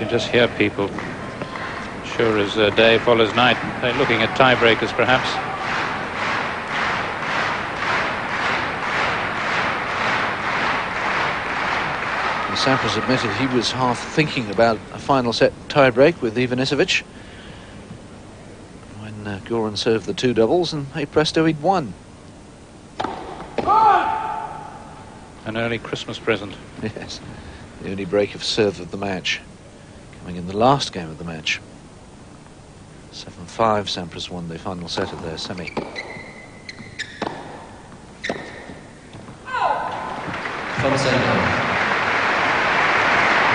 can just hear people. Sure as day follows night. They're looking at tiebreakers, perhaps. Sampras admitted he was half thinking about a final set tiebreak with Ivanisevic when Goran served the 2 doubles, and hey presto, he'd won. An early Christmas present. Yes, the only break of serve of the match, coming in the last game of the match. 7-5, Sampras won the final set of their semi.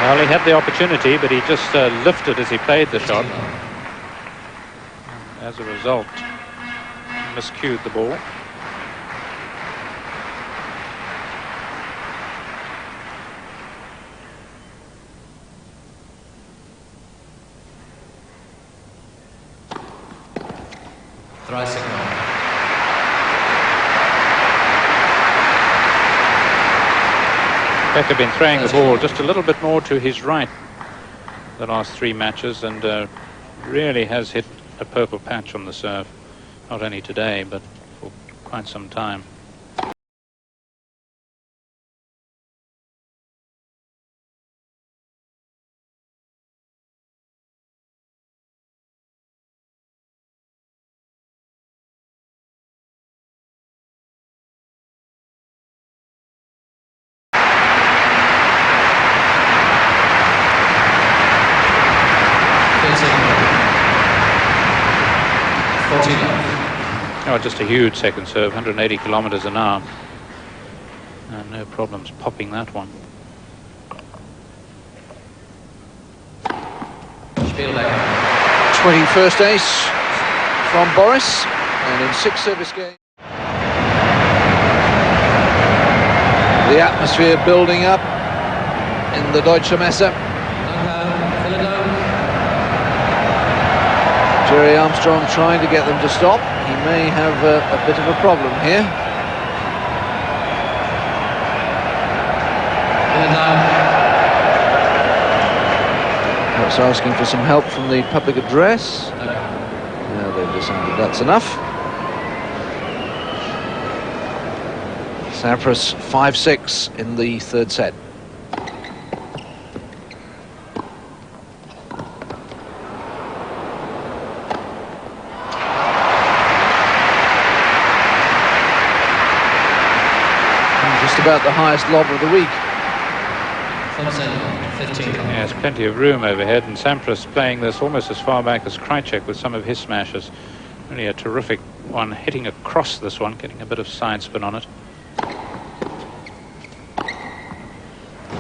Well, he had the opportunity, but he just lifted as he played the shot. As a result, miscued the ball. Becker been throwing the ball just a little bit more to his right the last 3 matches, and really has hit a purple patch on the serve, not only today but for quite some time. Oh, just a huge second serve, 180 kilometers an hour. And no problems popping that one. 21st ace from Boris, and in 6 service games. The atmosphere building up in the Deutsche Messe. Jerry Armstrong trying to get them to stop. He may have a bit of a problem here. Perhaps asking for some help from the public address. Now they've decided that's enough. Sampras 5-6 in the 3rd set. About the highest lob of the week. Yes, plenty of room overhead, and Sampras playing this almost as far back as Krajicek with some of his smashes. Really a terrific one, hitting across this one, getting a bit of side spin on it.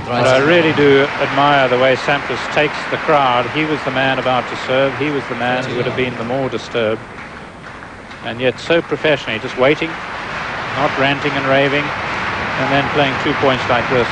But I really do admire the way Sampras takes the crowd. He was the man about to serve. He was the man who would have been the more disturbed. And yet so professionally, just waiting, not ranting and raving, and then playing 2 points like this.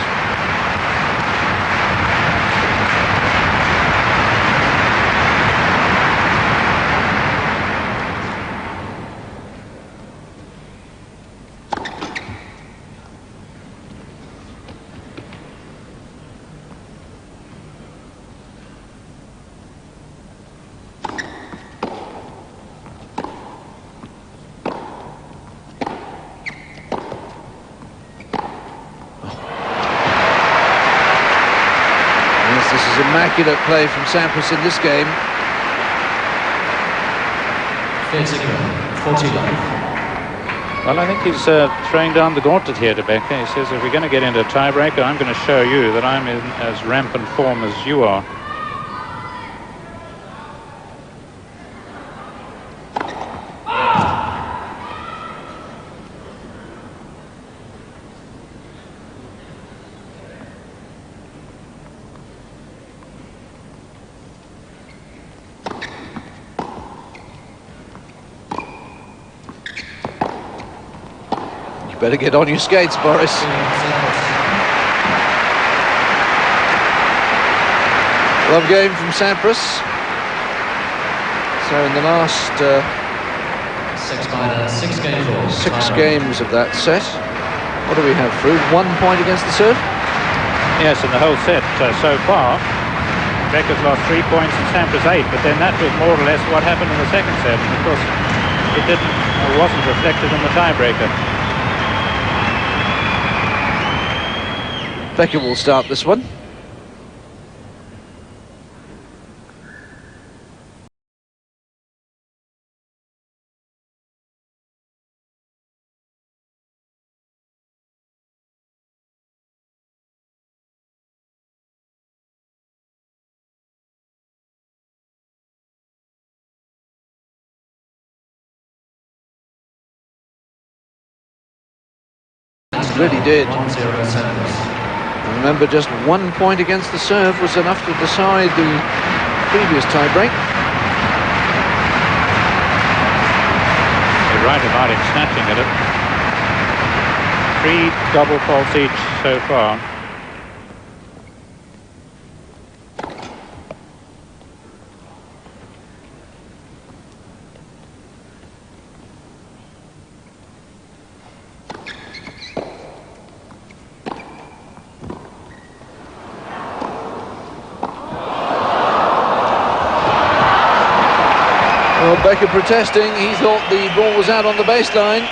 Immaculate play from Sampras in this game. 40 love. Well, I think he's throwing down the gauntlet here to Becker. He says, if we're going to get into a tiebreaker, I'm going to show you that I'm in as rampant form as you are. Better get on your skates, Boris. Love game from Sampras. So in the last 6 games of that set, what do we have through? 1 point against the serve? Yes, in the whole set so far. Becker's lost 3 points and Sampras 8, but then that was more or less what happened in the second set. And of course, it didn't, or wasn't reflected in the tiebreaker. Becker will start this one. Really did. Remember, just 1 point against the serve was enough to decide the previous tiebreak. You're right about him snatching at it. 3 double faults each so far. Well, Becker protesting. He thought the ball was out on the baseline.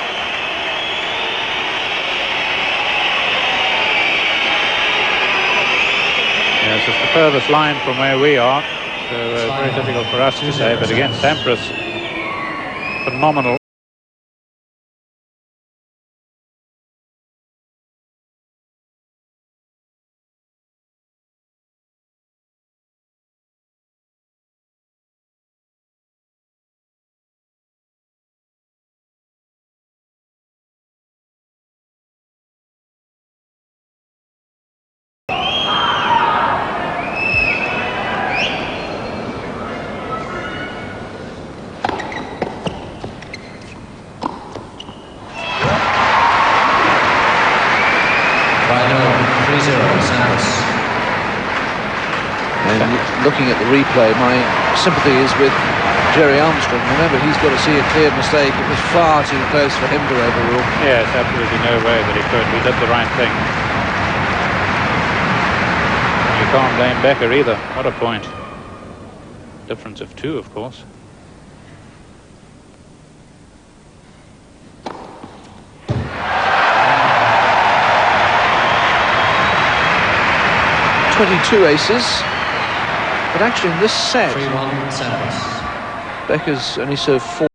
Yes, it's the furthest line from where we are, so very difficult for us to say. But again, Sampras, phenomenal. Looking at the replay, my sympathy is with Jerry Armstrong. Remember, he's got to see a clear mistake. It was far too close for him to overrule. Yes, absolutely no way that he could. He did the right thing. You can't blame Becker either. What a point. Difference of 2, of course. "22 aces. But actually in this set, 3-1 Sampras. Becker's only served 4.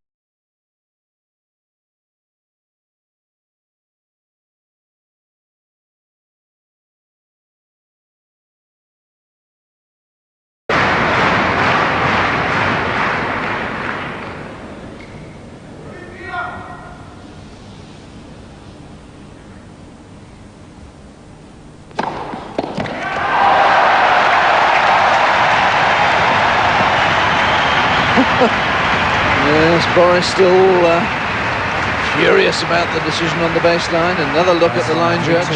Yes, Boris still furious about the decision on the baseline. Another look at the line judge.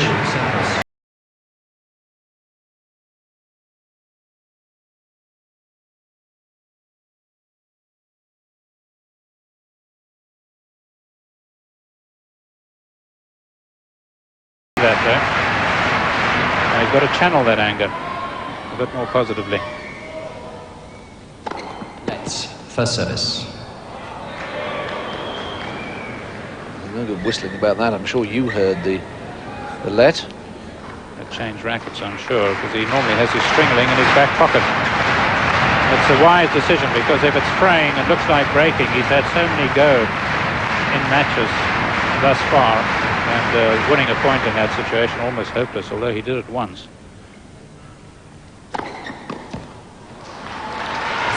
That there. Now you've got to channel that anger a bit more positively. Let's first service. No good whistling about that. I'm sure you heard the let. He'll change rackets, I'm sure, because he normally has his stringling in his back pocket. It's a wise decision, because if it's fraying and looks like breaking, he's had so many go in matches thus far, and winning a point in that situation almost hopeless, although he did it once.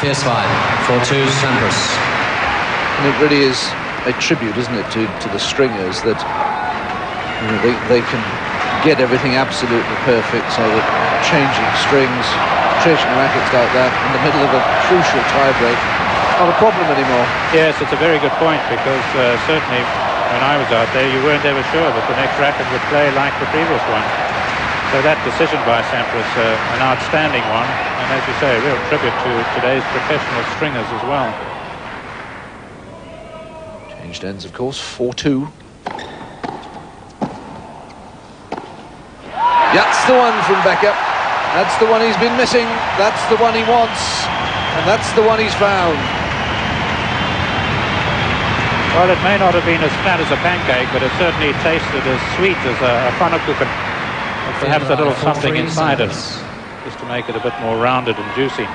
Fierce line, 4-2 Sampras. And it really is a tribute, isn't it, to the stringers, that you know, they can get everything absolutely perfect, so that changing strings, changing rackets like that in the middle of a crucial tiebreak, not a problem anymore. Yes, it's a very good point, because certainly when I was out there, you weren't ever sure that the next racket would play like the previous one. So that decision by Sampras, an outstanding one, and as you say, a real tribute to today's professional stringers as well. Changed ends, of course, 4-2. That's the one from Becker. That's the one he's been missing. That's the one he wants. And that's the one he's found. Well, it may not have been as flat as a pancake, but it certainly tasted as sweet as a pannekuchen. With perhaps a little something inside it, just to make it a bit more rounded and juicy.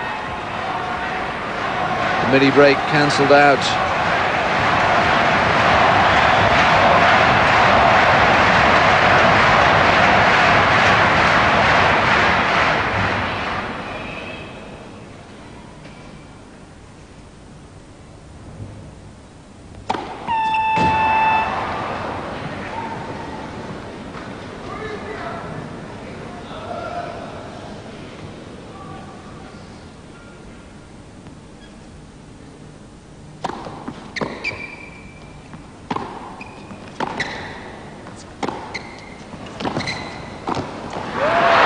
The mini break cancelled out.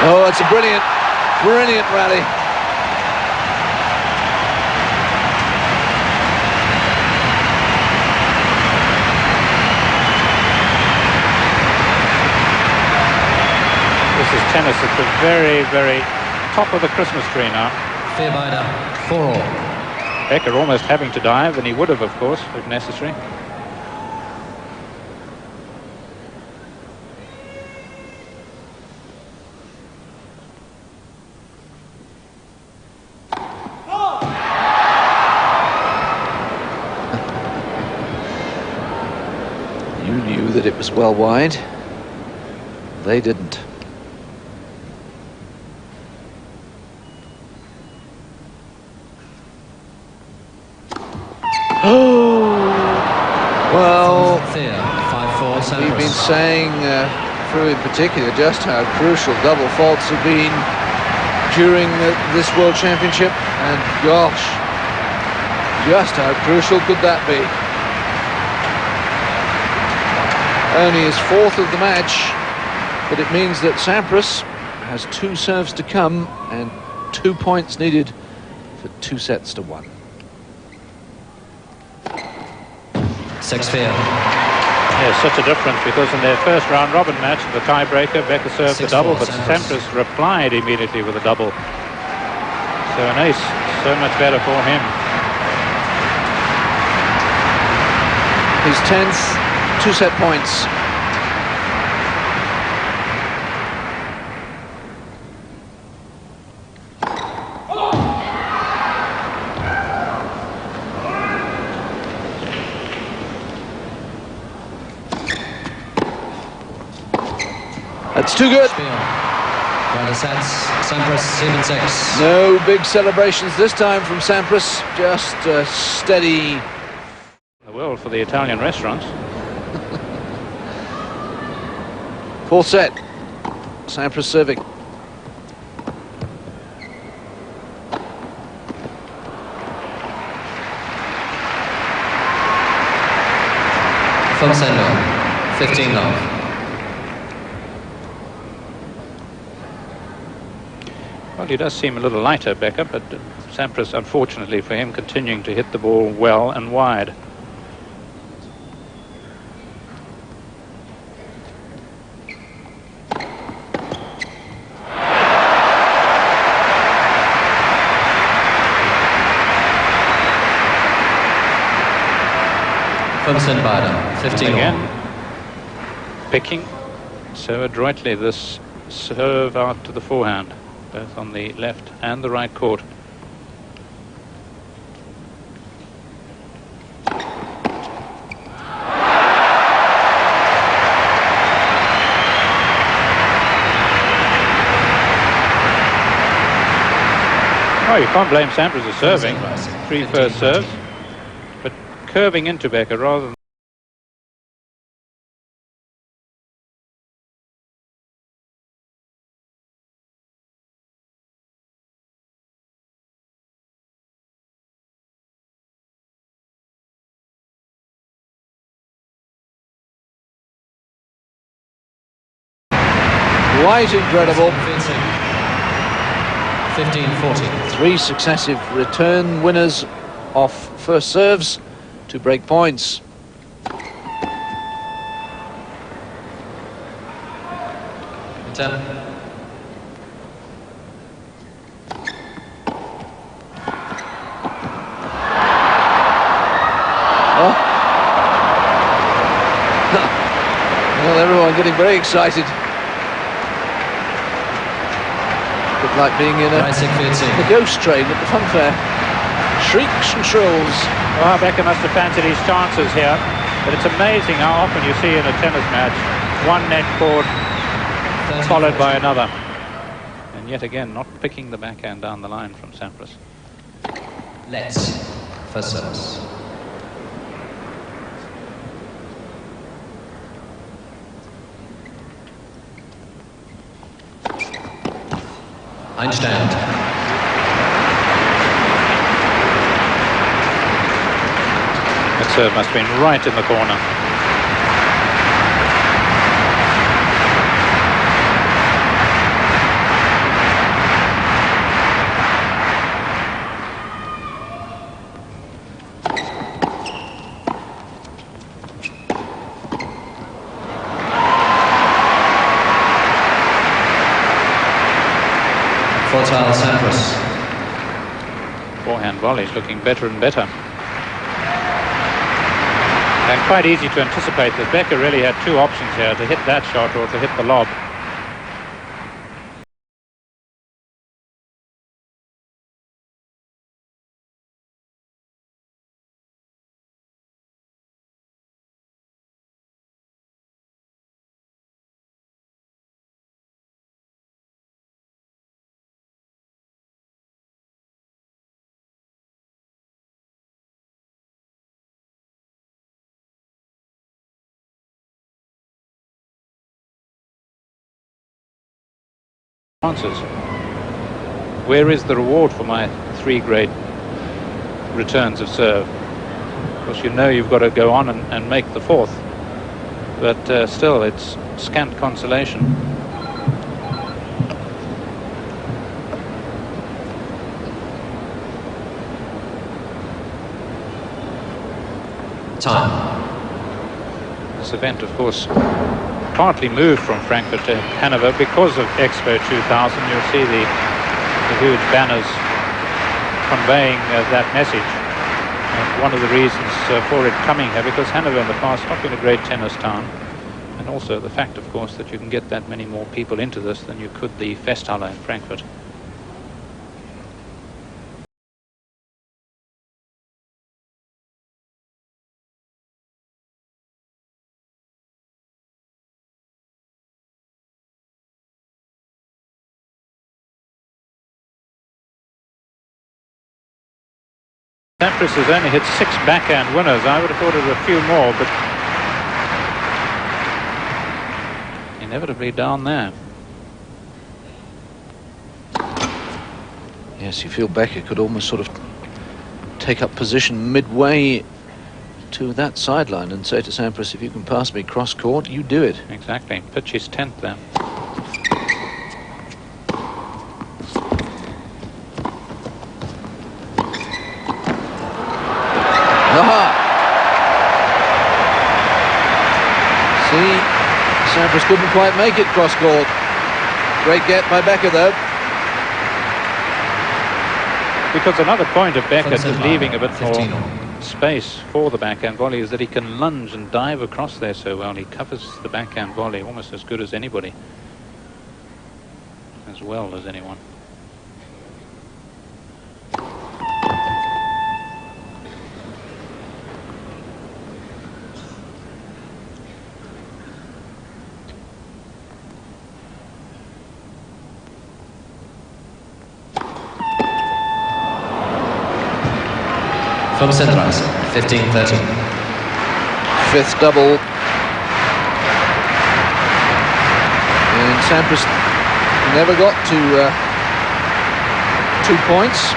Oh, it's a brilliant, brilliant rally. This is tennis at the very, very top of the Christmas tree now. Vierbeiner, 4-all. Becker almost having to dive, and he would have, of course, if necessary. You knew that it was well wide. They didn't. Oh, well, 5-4, we've been saying through in particular just how crucial double faults have been during this World Championship, and gosh, just how crucial could that be? Only his fourth of the match, but it means that Sampras has 2 serves to come and 2 points needed for 2 sets to 1. 6-4. Yes, such a difference, because in their first round robin match, the tiebreaker, Becker served the double, but Sampras replied immediately with a double. So an ace, so much better for him. His 10th, 2 set points. That's too good. Sampras 7-6. No big celebrations this time from Sampras. Just steady. The world for the Italian restaurants. 4th set. Sampras serving. From Sendo, 15-love. Well, he does seem a little lighter, Becker, but Sampras, unfortunately for him, continuing to hit the ball well and wide. From Sindbader, 15-all. Again, picking so adroitly this serve out to the forehand, both on the left and the right court. Oh, you can't blame Sampras for serving. 3 first serves, but curving into Becker rather than Quite incredible. 15-40. 3 successive return winners off first serves to break points. Oh. Well, everyone getting very excited. A bit like being in a ghost train at the funfair. Shrieks and shrills. Well, Becker must have fancied his chances here, but it's amazing how often you see in a tennis match one net cord followed by another. And yet again, not picking the backhand down the line from Sampras. Let's for service. Einstand. That serve must have been right in the corner. Sampras. Forehand volleys looking better and better. And quite easy to anticipate that Becker really had two options here, to hit that shot or to hit the lob. Answers. Where is the reward for my 3 great returns of serve? Of course, you know you've got to go on and make the 4th, but still it's scant consolation. Time. This event, of course, partly moved from Frankfurt to Hanover because of Expo 2000. You'll see the huge banners conveying that message. And one of the reasons for it coming here, because Hanover in the past not been a great tennis town, and also the fact, of course, that you can get that many more people into this than you could the Festhalle in Frankfurt. Sampras has only hit 6 backhand winners. I would have thought of a few more, but inevitably down there. Yes, you feel Becker could almost sort of take up position midway to that sideline and say to Sampras, if you can pass me cross court, you do it. Exactly. Pitch his 10th there. Sampras couldn't quite make it cross court. Great get by Becker though. Because another point of Becker leaving a bit more space for the backhand volley is that he can lunge and dive across there so well. He covers the backhand volley almost as good as anybody, as well as anyone. From Sampras, 15-13. 5th double. And Sampras never got to 2 points.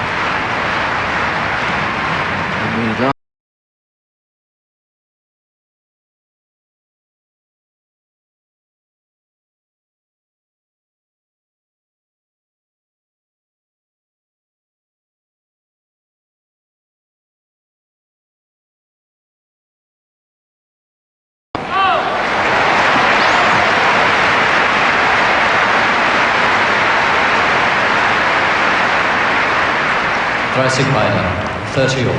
Beide, 30 all.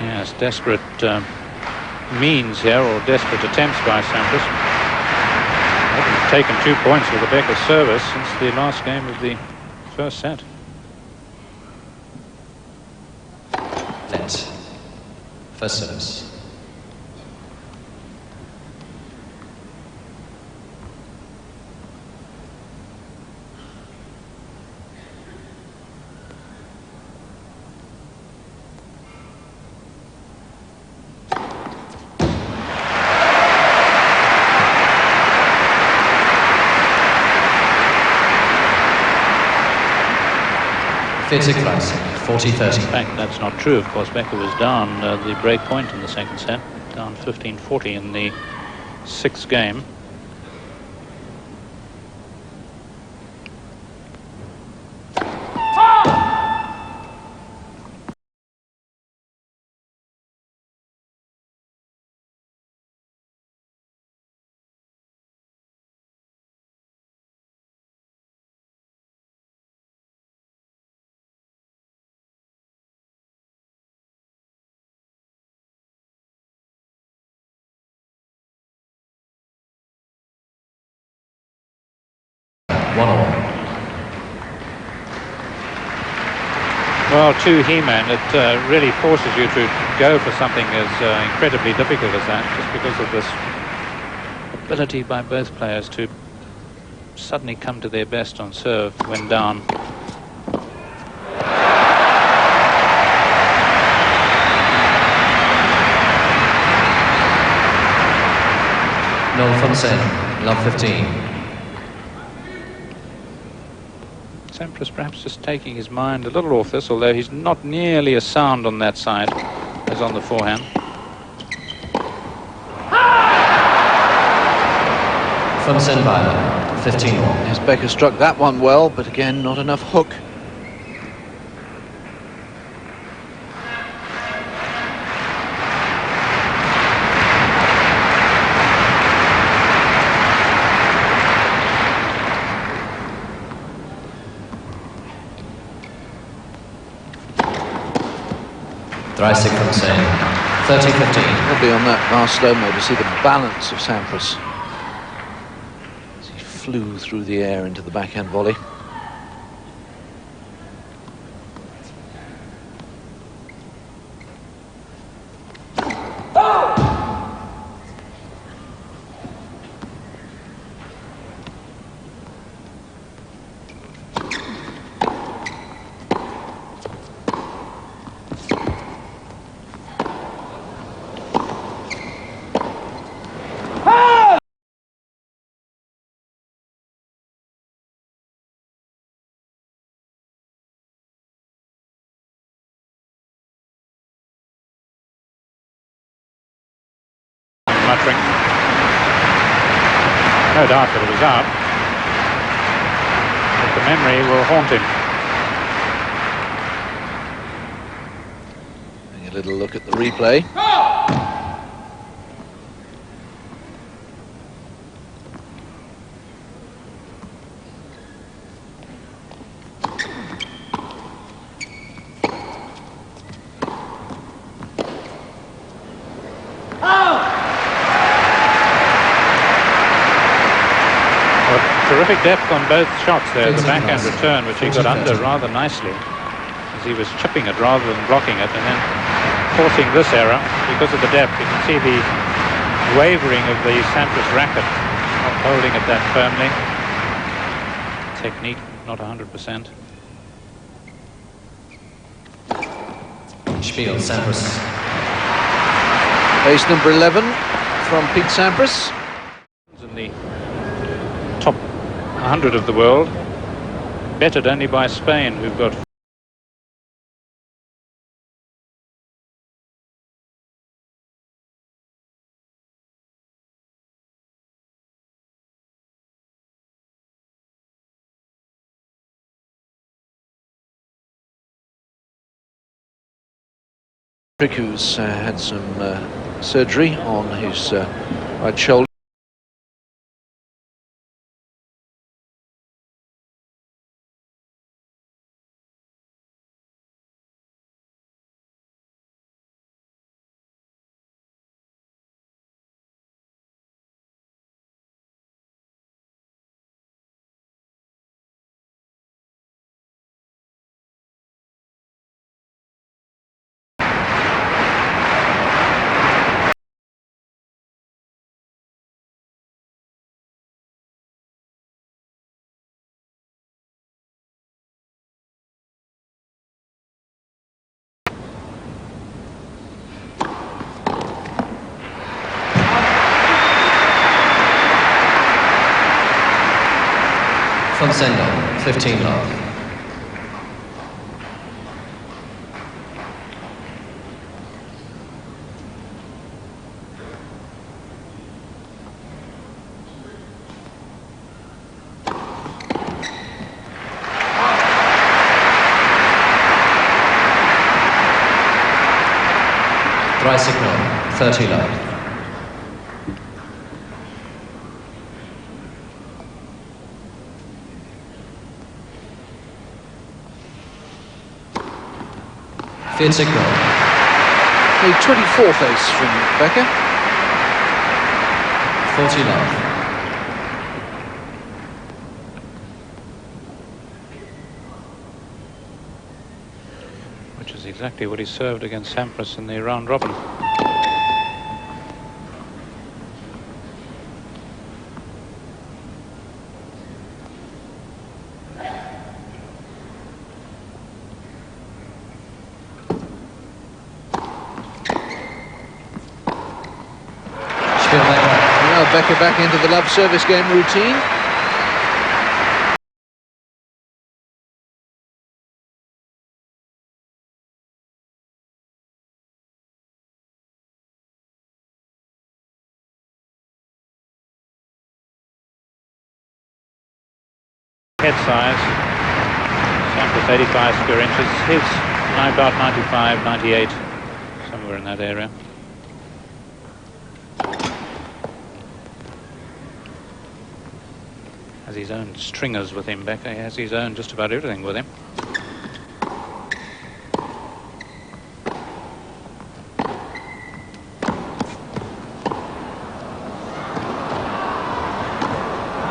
Yeah, Nice desperate means here, or desperate attempts by Sampras. They've taken 2 points with the Becker service since the last game of the first set. Let. First service. Fifty Kreis, 40-30. In fact, that's not true. Of course, Becker was down the break point in the second set, down 15-40 in the 6th game. Well, to He-Man, it really forces you to go for something as incredibly difficult as that, just because of this ability by both players to suddenly come to their best on serve when down. Noel Fonsen, love 15. Sampras perhaps just taking his mind a little off this, although he's not nearly as sound on that side as on the forehand. Fonsen Weiler, 15 all. Yes, Becker struck that one well, but again, not enough hook. Dreisig Fonsen, 30-15. We'll be on that last slow-mo to see the balance of Sampras as he flew through the air into the backhand volley. Muttering. No doubt that it was out, but the memory will haunt him. Having a little look at the replay. Terrific depth on both shots there. The backhand return, which he got under rather nicely, as he was chipping it rather than blocking it, and then forcing this error because of the depth. You can see the wavering of the Sampras racket, not holding it that firmly. Technique not 100%. Spiel, Sampras. Ace number 11 from Pete Sampras. In the top 100 of the world, bettered only by Spain, who've got Who's had some surgery on his right shoulder. sender, 15 love. Dry signal, 30 love. Field signal. A 24th ace from Becker. 40 love. Which is exactly what he served against Sampras in the round robin. Now Becker back into the love service game routine. Head size, Sampras 85 square inches, his about 95, 98, somewhere in that area. Has his own stringers with him, Becker. He has his own just about everything with him.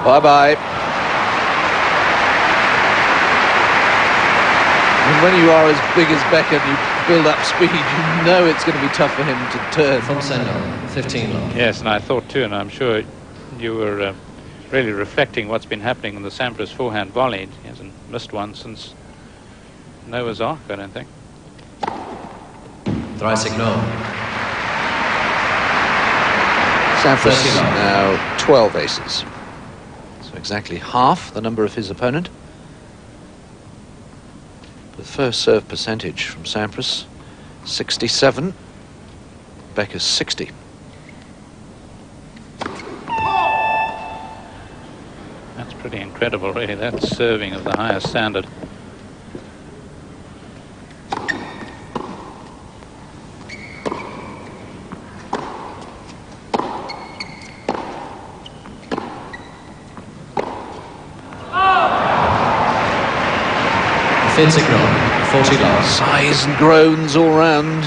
Bye-bye. And when you are as big as Becker and you build up speed, you know it's going to be tough for him to turn. From sender, 15 love. Yes, and I thought too, and I'm sure you were really reflecting what's been happening in the Sampras forehand volley. He hasn't missed one since Noah's Ark, I don't think. Dry signal. Sampras 30 love. now 12 aces. So exactly half the number of his opponent. The first serve percentage from Sampras, 67. Becker's 60. That's pretty incredible, really. That's serving of the highest standard. Field signal, 40 love. Sighs and groans all round.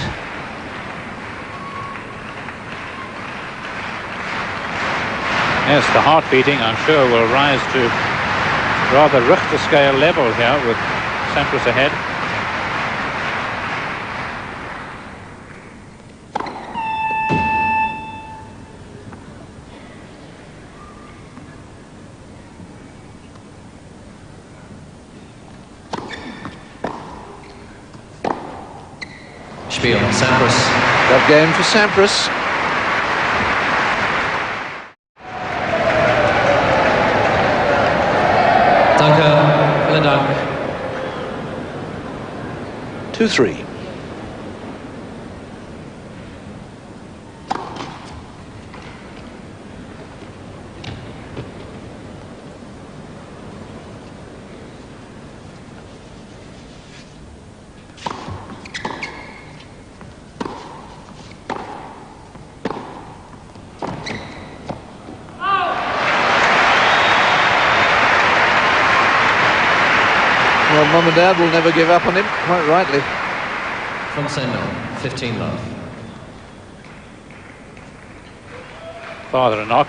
Yes, the heart beating, I'm sure, will rise to rather Richter scale level here with Sampras ahead. Spiel, Sampras. Love game for Sampras. Danke, vielen Dank. 2-3. Well, Mum and Dad will never give up on him, quite rightly. From sender, 15 love. Father and knock.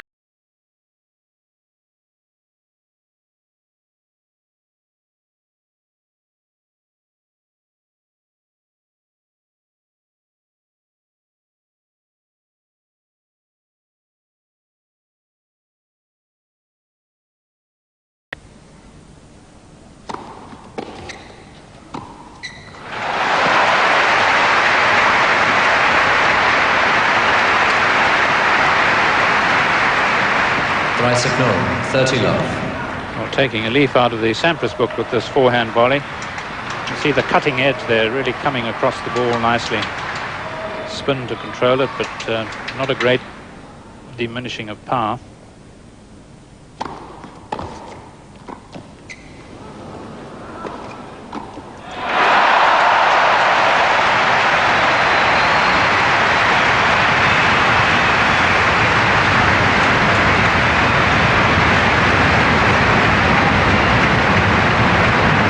Dry signal, 30 love. Well, taking a leaf out of the Sampras book with this forehand volley. You see the cutting edge there really coming across the ball nicely. Spin to control it, but not a great diminishing of power.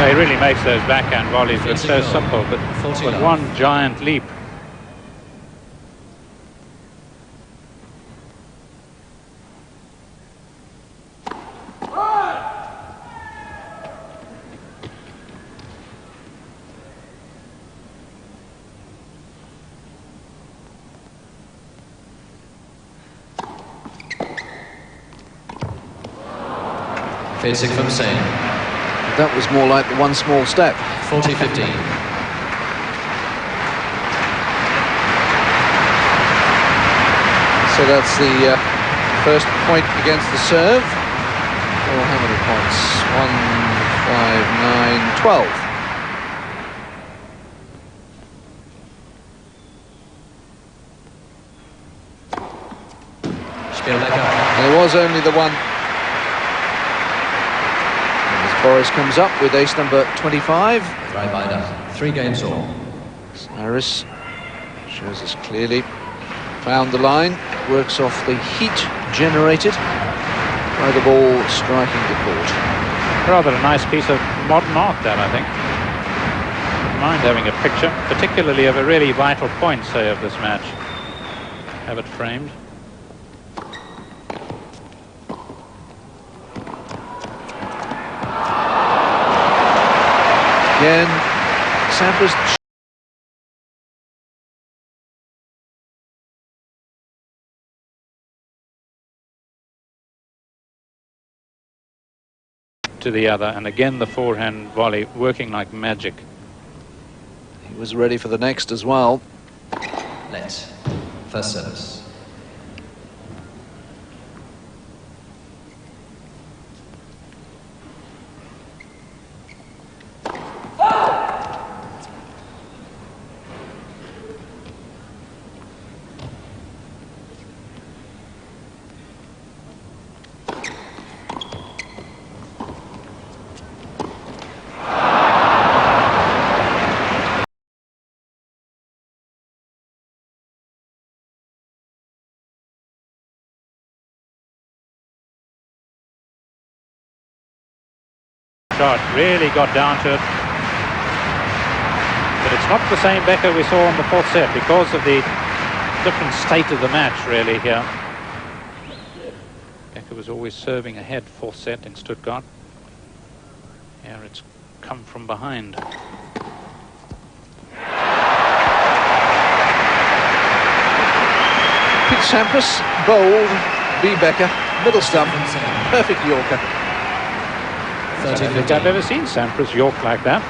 He really makes those backhand volleys look so simple, but with one giant leap. Facing from Sane. That was more like the one small step. 40-15. So that's the first point against the serve. Oh, how many points? 1, 5, 9, 12. Becker. There was only the one. Boris comes up with ace number 25. Right by that. 3 games all. Cyrus shows us clearly. Found the line. Works off the heat generated by the ball striking the court. Rather a nice piece of modern art, that, I think. Don't mind having a picture, particularly of a really vital point, say, of this match. Have it framed. Again, Sampras to the other, and again the forehand volley working like magic. He was ready for the next as well. Let. First service. Shot really got down to it, but it's not the same Becker we saw in the 4th set because of the different state of the match really here. Becker was always serving ahead 4th set in Stuttgart. Here it's come from behind. Pete Sampras, bold, B. Becker, middle stump, perfect Yorker. I don't think I've ever seen Sampras York like that.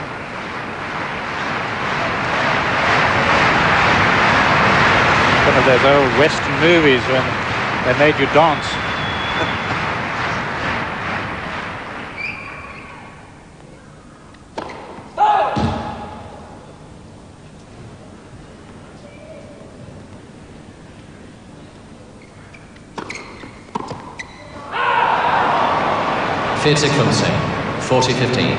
One of those old Western movies when they made you dance. Field 6 from Sane. 40-15.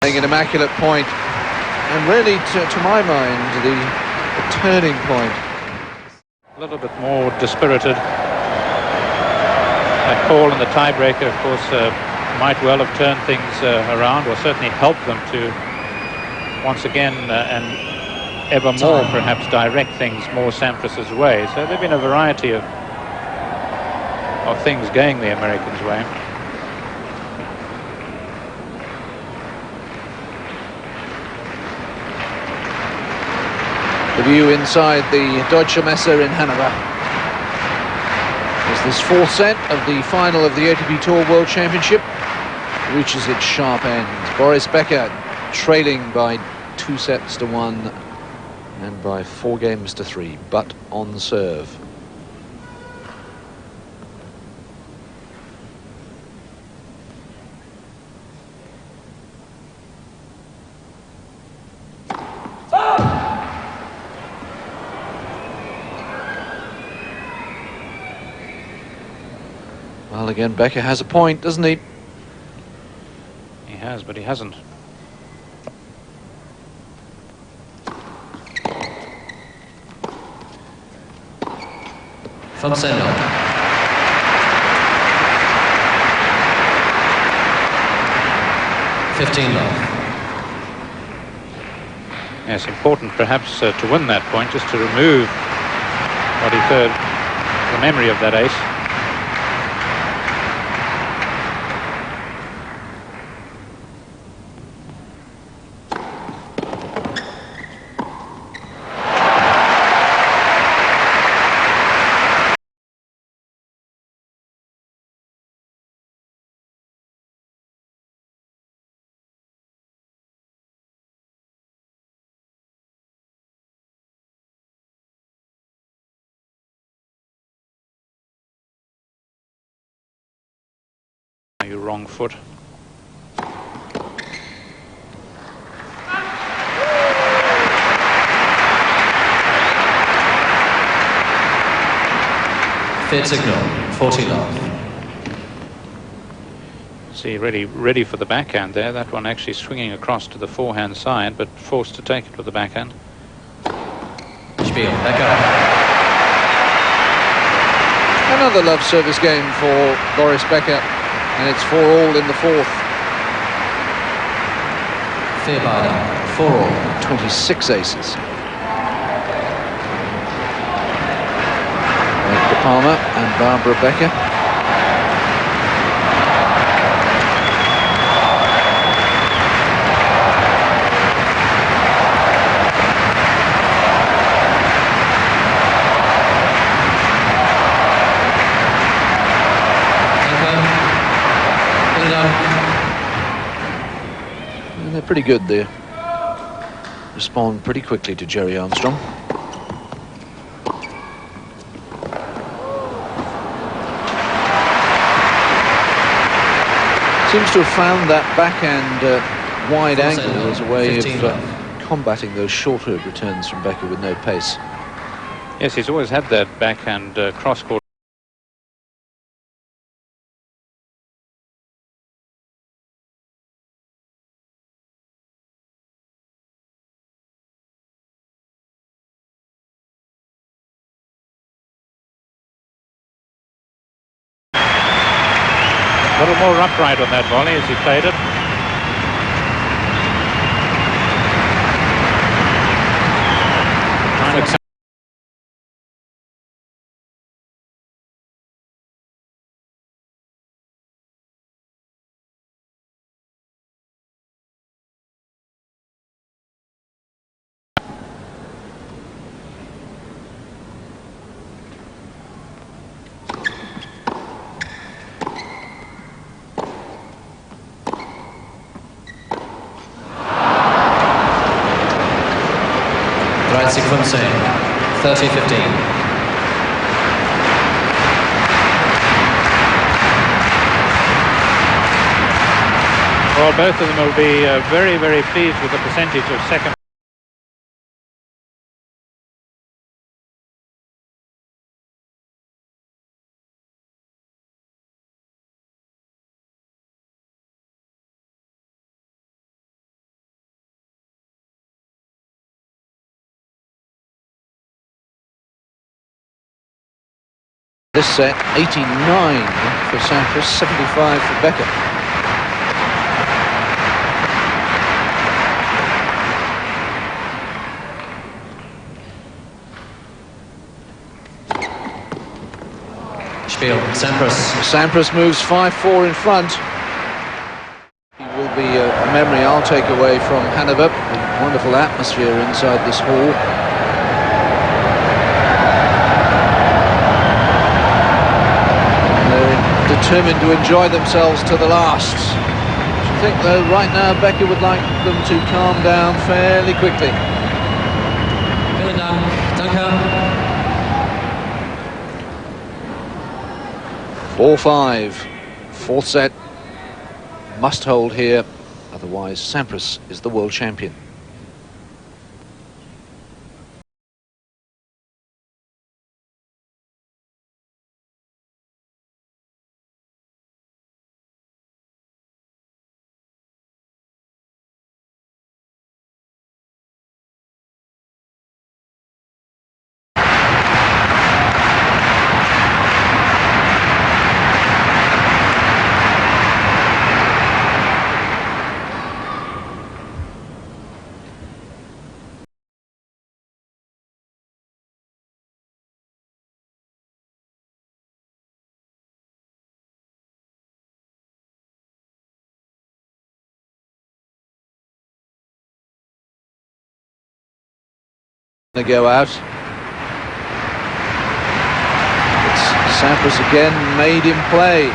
An immaculate point, and really, to my mind, the turning point. A little bit more dispirited. That call in the tiebreaker, of course, might well have turned things around, or certainly helped them to once again and ever more perhaps direct things more Sampras's way. So there have been a variety of things going the Americans' way. The view inside the Deutsche Messe in Hanover. This fourth set of the final of the ATP Tour World Championship reaches its sharp end. Boris Becker trailing by 2-1 and by 4-3, but on serve. Well, again, Becker has a point, doesn't he? He has, but he hasn't. From send-off. Yes, important perhaps to win that point, just to remove what he thought, the memory of that ace. Your wrong foot. Third signal, 40 love. See, ready for the backhand there. That one actually swinging across to the forehand side, but forced to take it with the backhand. Spiel, Becker. Another love service game for Boris Becker, and it's 4-all in the fourth. 4-all. 26 aces. Edgar Palmer and Barbara Becker. And they're pretty good there. Respond pretty quickly to Jerry Armstrong. Seems to have found that backhand wide angle as a way of combating those shorter returns from Becker with no pace. Yes, he's always had that backhand cross-court. A little more upright on that volley as he played it. Trying to From saying 30-15. Well, both of them will be very, very pleased with the percentage of second. This set, 89 for Sampras, 75 for Becker. Spiel, Sampras. Sampras moves 5-4 in front. He will be a memory I'll take away from Hanover. The wonderful atmosphere inside this hall. determined to enjoy themselves to the last. I think, though, right now Becker would like them to calm down fairly quickly. 4-5, fourth set. Must hold here, otherwise Sampras is the world champion. To go out. It's Sampras again, made him play.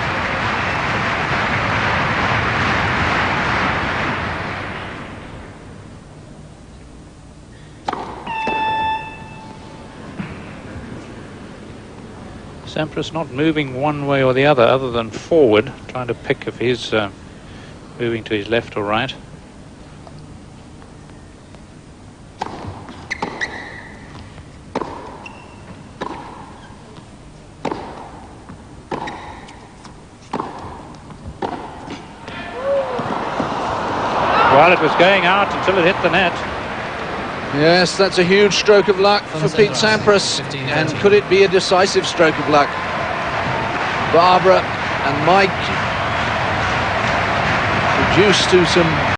Sampras not moving one way or the other than forward, trying to pick if he's moving to his left or right. Well, it was going out until it hit the net. Yes, that's a huge stroke of luck for Pete Sampras. And could it be a decisive stroke of luck? Barbara and Mike reduced to some...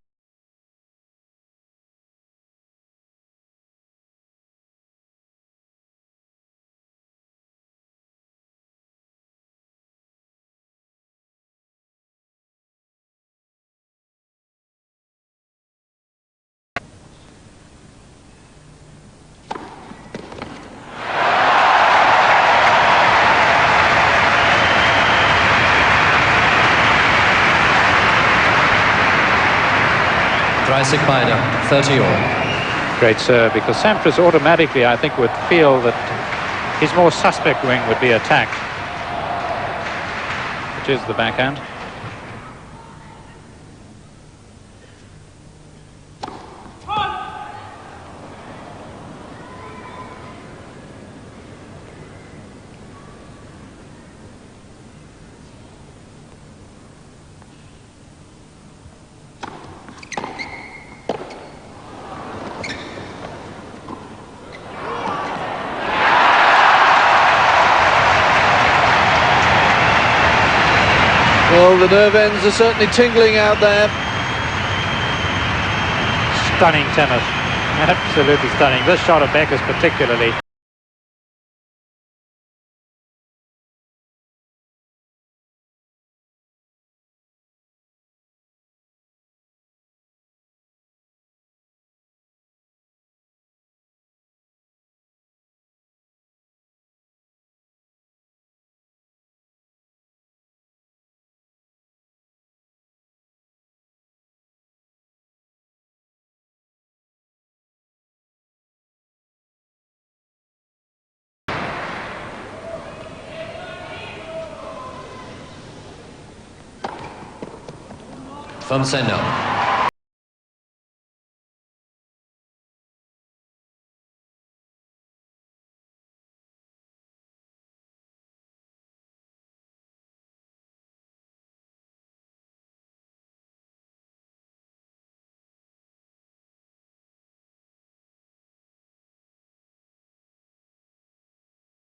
Spider, 30-all. Great serve, because Sampras automatically, I think, would feel that his more suspect wing would be attacked, which is the backhand. Well, the nerve ends are certainly tingling out there. Stunning tennis. Absolutely stunning. This shot of Becker's particularly. Fonseca.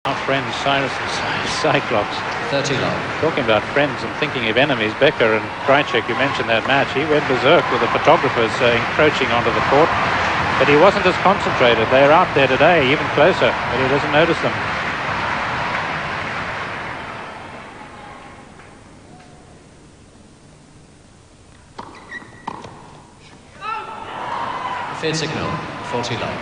Our friends Cyrus and Cyclops. 30 long. Talking about friends and thinking of enemies, Becker and Krajicek, you mentioned that match. He went berserk with the photographers encroaching onto the court. But he wasn't as concentrated. They're out there today, even closer, but he doesn't notice them. Third signal, 40 long.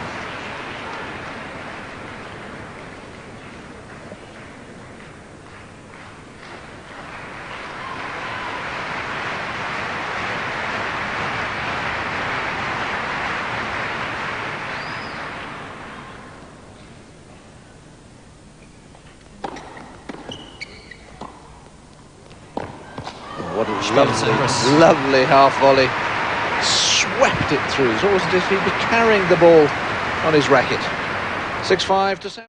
What a Sampras. lovely half volley. Swept it through. It's almost as if he was carrying the ball on his racket. 6-5 to 7.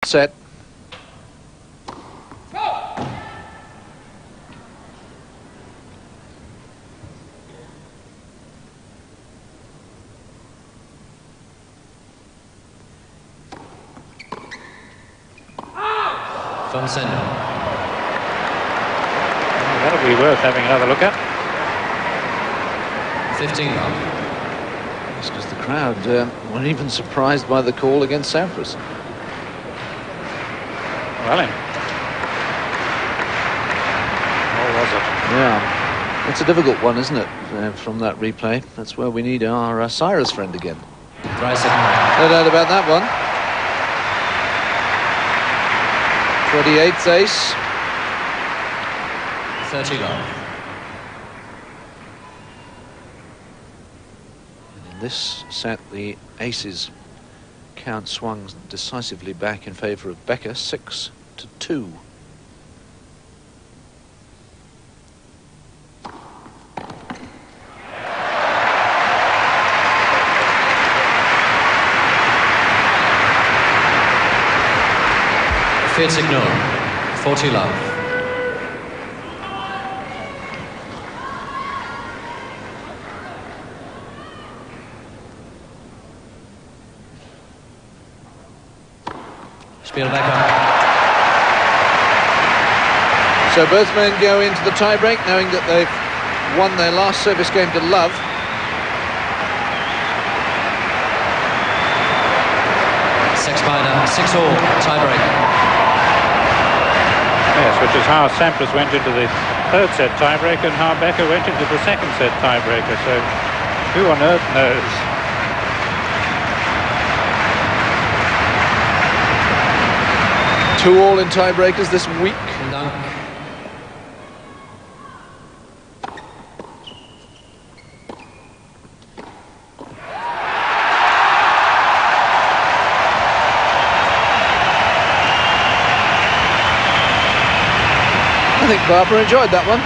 Set. From Sendo. That'll be worth having another look at. 15 love. It's because the crowd weren't even surprised by the call against Sampras. Well, in. Or was it? Yeah, it's a difficult one, isn't it, from that replay? That's where we need our Cyrus friend again. Try second round. No doubt about that one. 28th ace. 30 love. In this set, the aces count swung decisively back in favour of Becker, 6-2. Field signal. 40 love. Spiel Becker. So both men go into the tiebreak knowing that they've won their last service game to love. Six Spider, 6-all, tiebreak. Yes, which is how Sampras went into the third set tiebreaker and how Becker went into the second set tiebreaker. So who on earth knows? Two all in tiebreakers this week. Dank. I think Barbara enjoyed that one.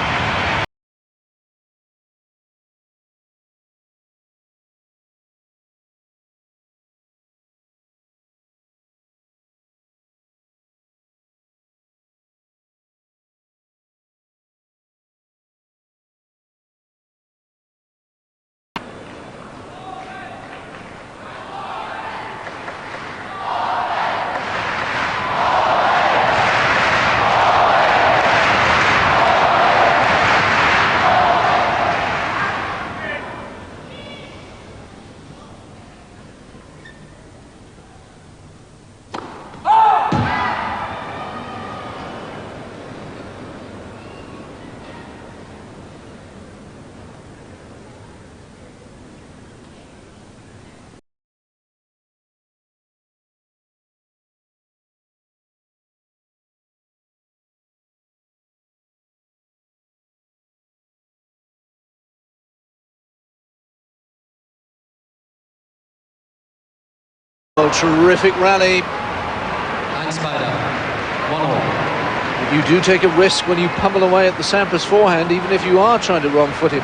Oh, terrific rally. Ein Spider. 1-all. You do take a risk when you pummel away at the Sampras forehand, even if you are trying to wrong foot him.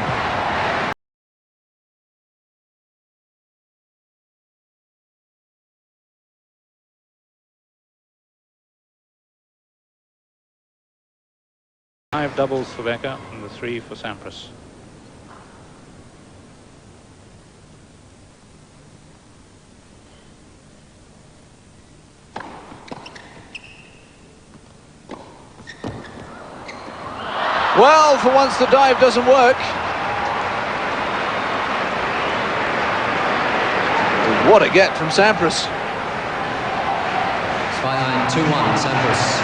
Five doubles for Becker and the 3 for Sampras. Well, for once the dive doesn't work. What a get from Sampras. 2-1, Sampras.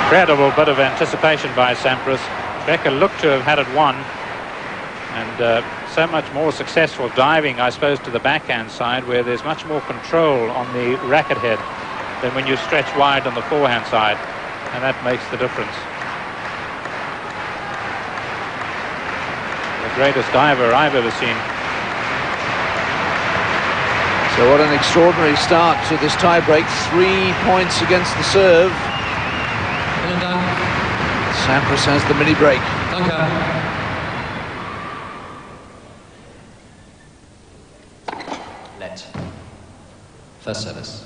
Incredible bit of anticipation by Sampras. Becker looked to have had it won, and so much more successful diving, I suppose, to the backhand side, where there's much more control on the racket head than when you stretch wide on the forehand side, and that makes the difference. The greatest diver I've ever seen. So what an extraordinary start to this tie-break. 3 points against the serve. Sampras has the mini break. Let. First service.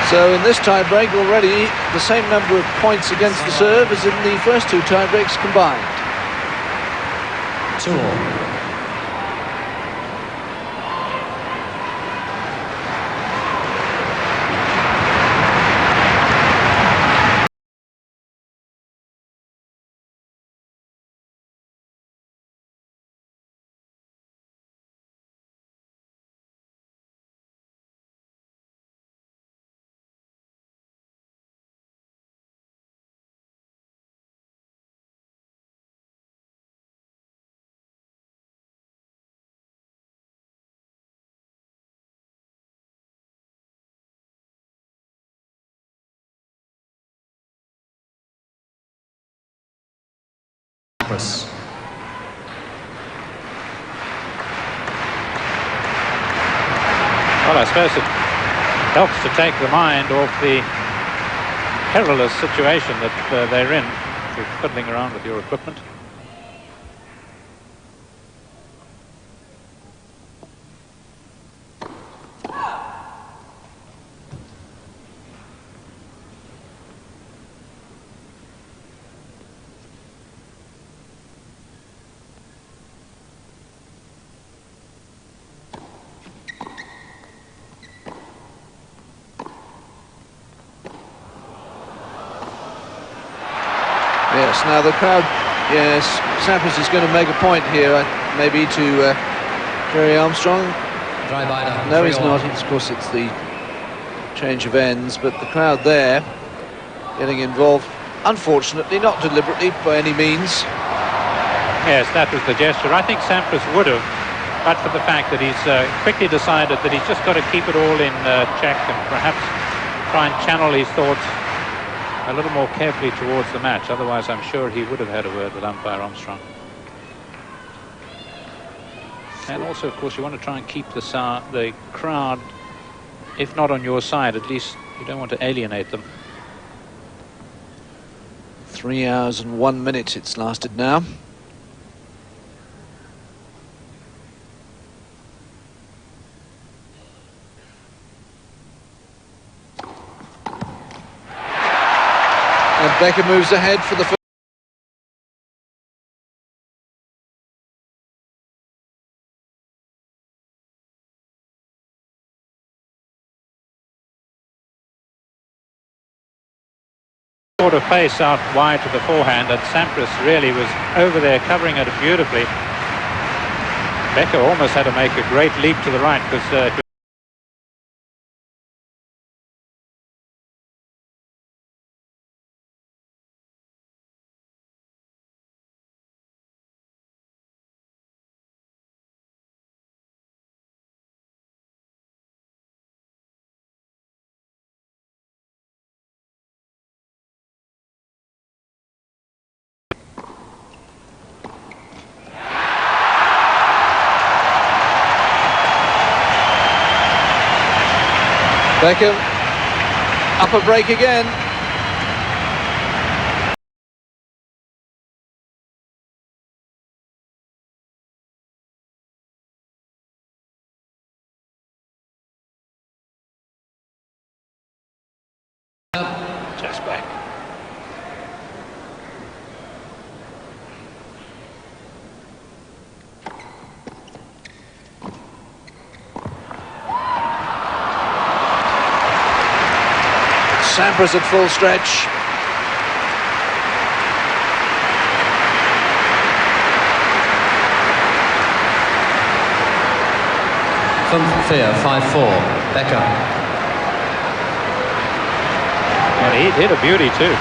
So in this tie-break already the same number of points against the serve as in the first 2 tie-breaks combined. 2-all. Sampras. Well, I suppose it helps to take the mind off the perilous situation that they're in, with fiddling around with your equipment. Yes, now the crowd, yes, Sampras is going to make a point here, maybe to Jerry Armstrong. No, he's not. Of course, it's the change of ends, but the crowd there getting involved, unfortunately, not deliberately by any means. Yes, that was the gesture. I think Sampras would have, but for the fact that he's quickly decided that he's just got to keep it all in check and perhaps try and channel his thoughts a little more carefully towards the match. Otherwise, I'm sure he would have had a word with umpire Armstrong. And also, of course, you want to try and keep the crowd, if not on your side, at least you don't want to alienate them. 3 hours and 1 minute it's lasted now. And Becker moves ahead for the first. Sort of face out wide to the forehand, and Sampras really was over there covering it beautifully. Becker almost had to make a great leap to the right because Becker, up a break again. Just back. Sampras at full stretch. Fair, 5-4. Becker. And he hit a beauty too.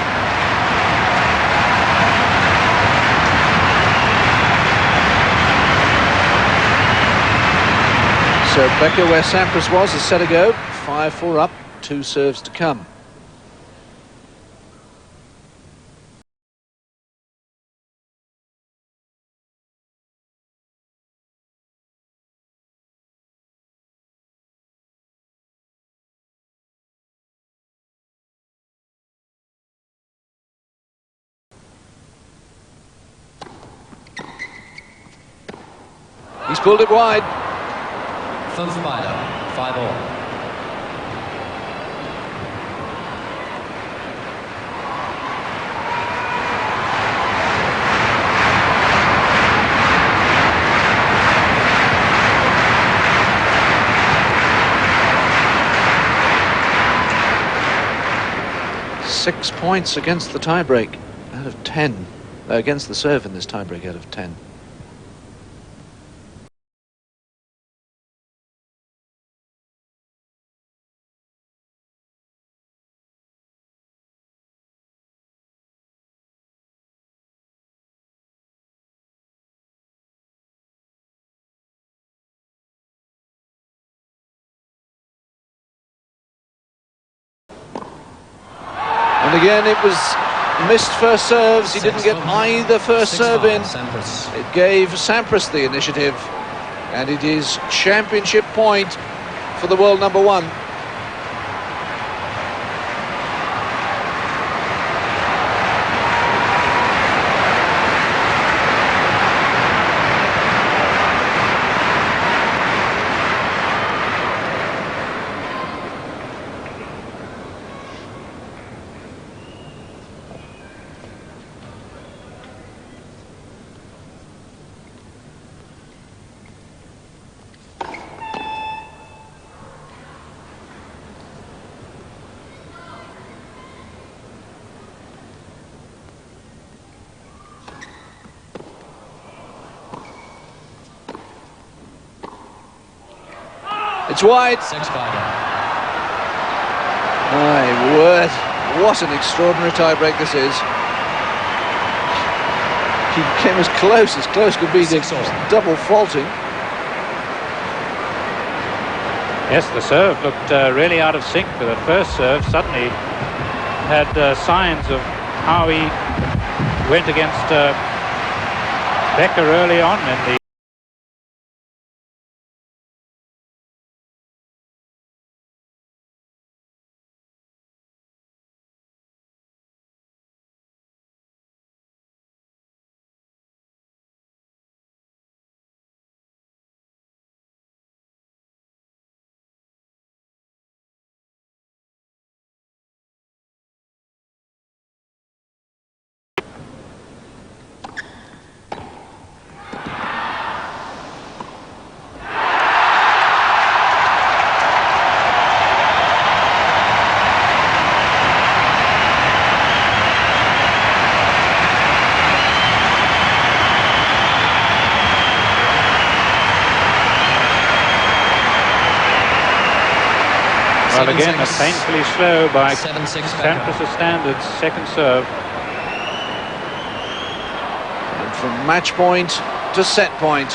So Becker, where Sampras was a set ago, 5-4 up, 2 serves to come. He's pulled it wide. 5-all. Six points against the tiebreak out of 10. Against the serve in this tiebreak out of 10. And again, it was missed first serves. He didn't get either first serve in. It gave Sampras the initiative, and it is championship point for the world number 1. It's wide. 6-5. My word, what an extraordinary tiebreak this is. He came as close could be to double faulting. Yes, the serve looked really out of sync with the first serve. Suddenly had signs of how he went against Becker early on in the well, again, a painfully slow by Sampras' standards, second serve. And from match point to set point.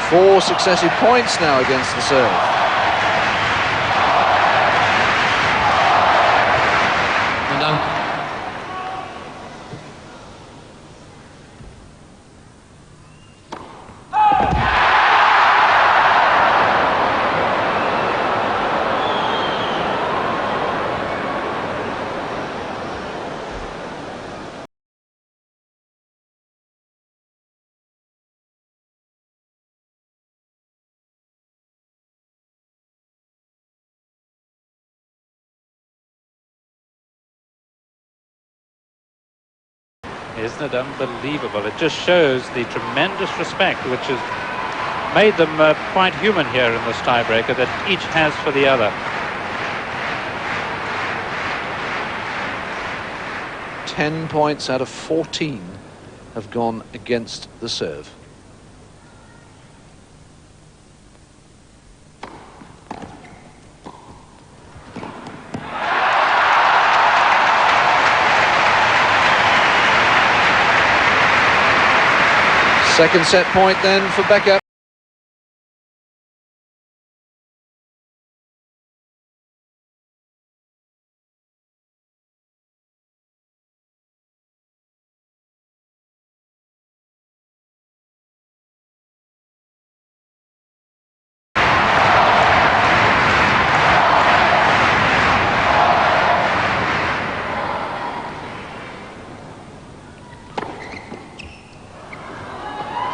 4 successive points now against the serve. Well done. Isn't it unbelievable? It just shows the tremendous respect which has made them quite human here in this tiebreaker that each has for the other. 10 points out of 14 have gone against the serve. Second set point then for Becker.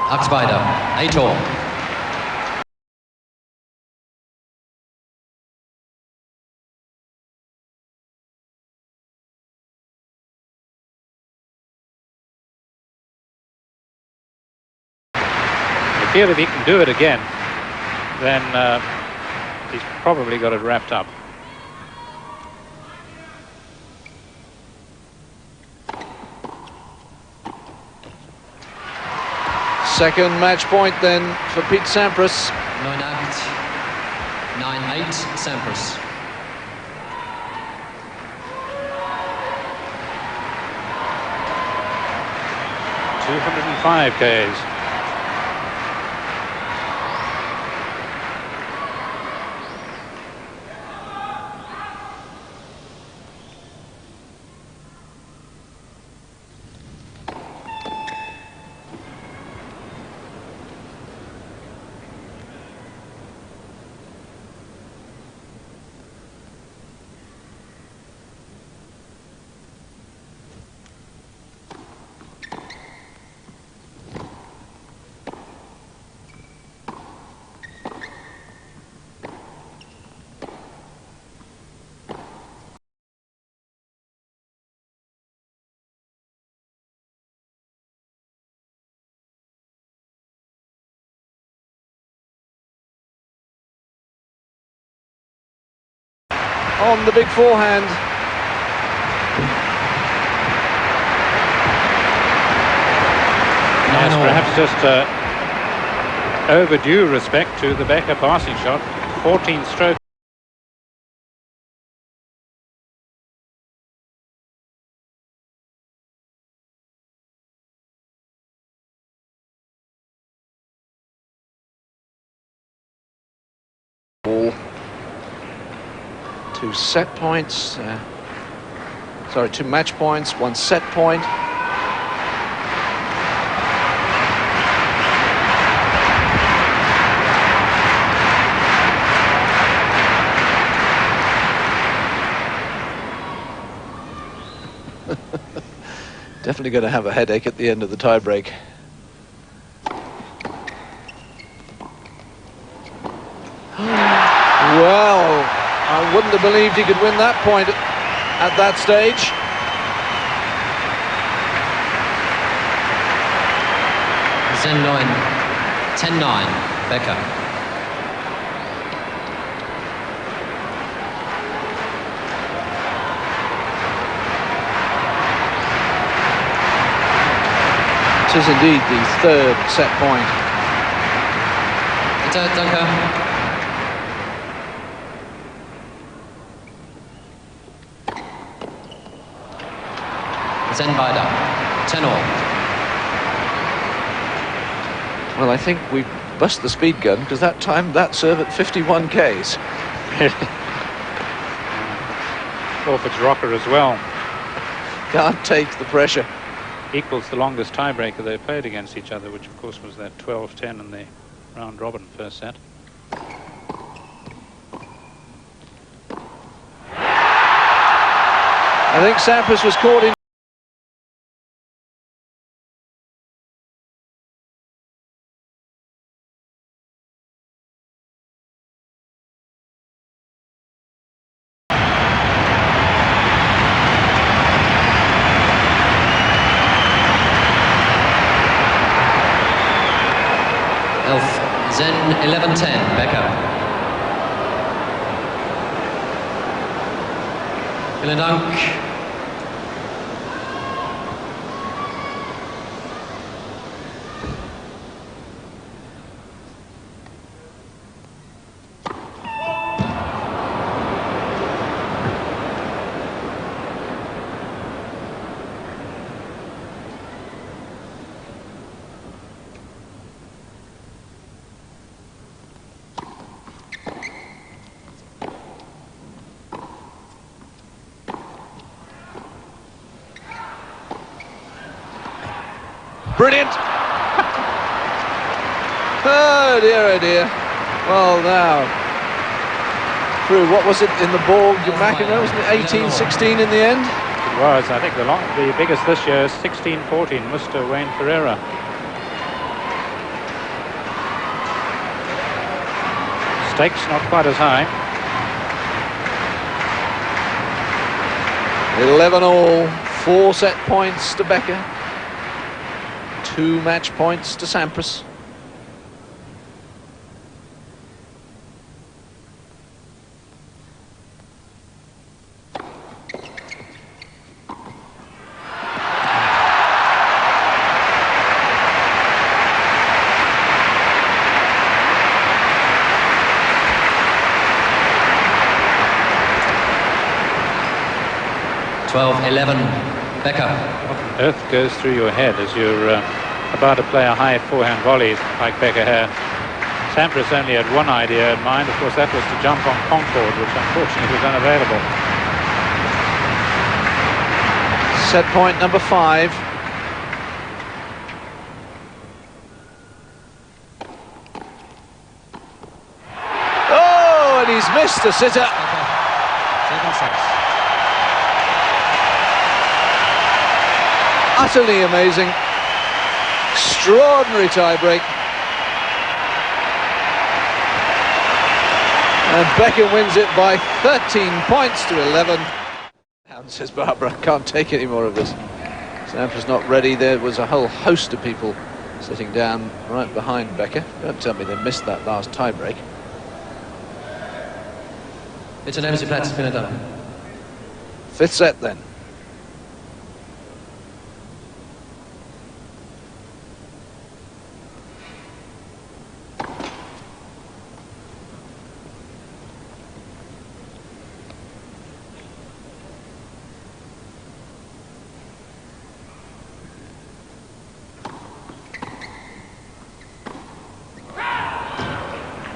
Axbider, 8-all. I feel if he can do it again, then he's probably got it wrapped up. Second match point then for Pete Sampras. 9-8. 9-8, Sampras. .205 Ks. On the big forehand. Yes, perhaps just overdue respect to the Becker passing shot. 14 strokes. Ball. 2 set points. Sorry, 2 match points, 1 set point. Definitely going to have a headache at the end of the tiebreak. Well, I wouldn't have believed he could win that point at that stage. Zen 9, 10-9, Becker. It is indeed the third set point. Danke. Zen weiter, 10-all. Well, I think we bust the speed gun because that time that serve at 51 Ks. Crawford's rocker as well. Can't take the pressure. Equals the longest tiebreaker they played against each other, which of course was that 12-10 in the round robin first set. I think Sampras was caught in. 11-10, Becker. Vielen Dank. Brilliant! Oh dear, oh dear. Well now, through, what was it in the ball, McEnroe, wasn't it 18-16 in the end? It was, I think the biggest this year is 16-14, Mr. Wayne Ferreira. Stakes not quite as high. 11 all, 4 set points to Becker. 2 match points to Sampras. Becker. What on earth goes through your head as you're about to play a high forehand volley like Becker here? Sampras only had one idea in mind, of course that was to jump on Concord, which unfortunately was unavailable. Set point number 5. Oh, and he's missed the sitter. 7-6. Utterly amazing. Extraordinary tie-break. And Becker wins it by 13 points to 11. And says Barbara, can't take any more of this. Sampras not ready. There was a whole host of people sitting down right behind Becker. Don't tell me they missed that last tie-break. Bitte nehmen Sie Platz, vielen Dank. 5th set then.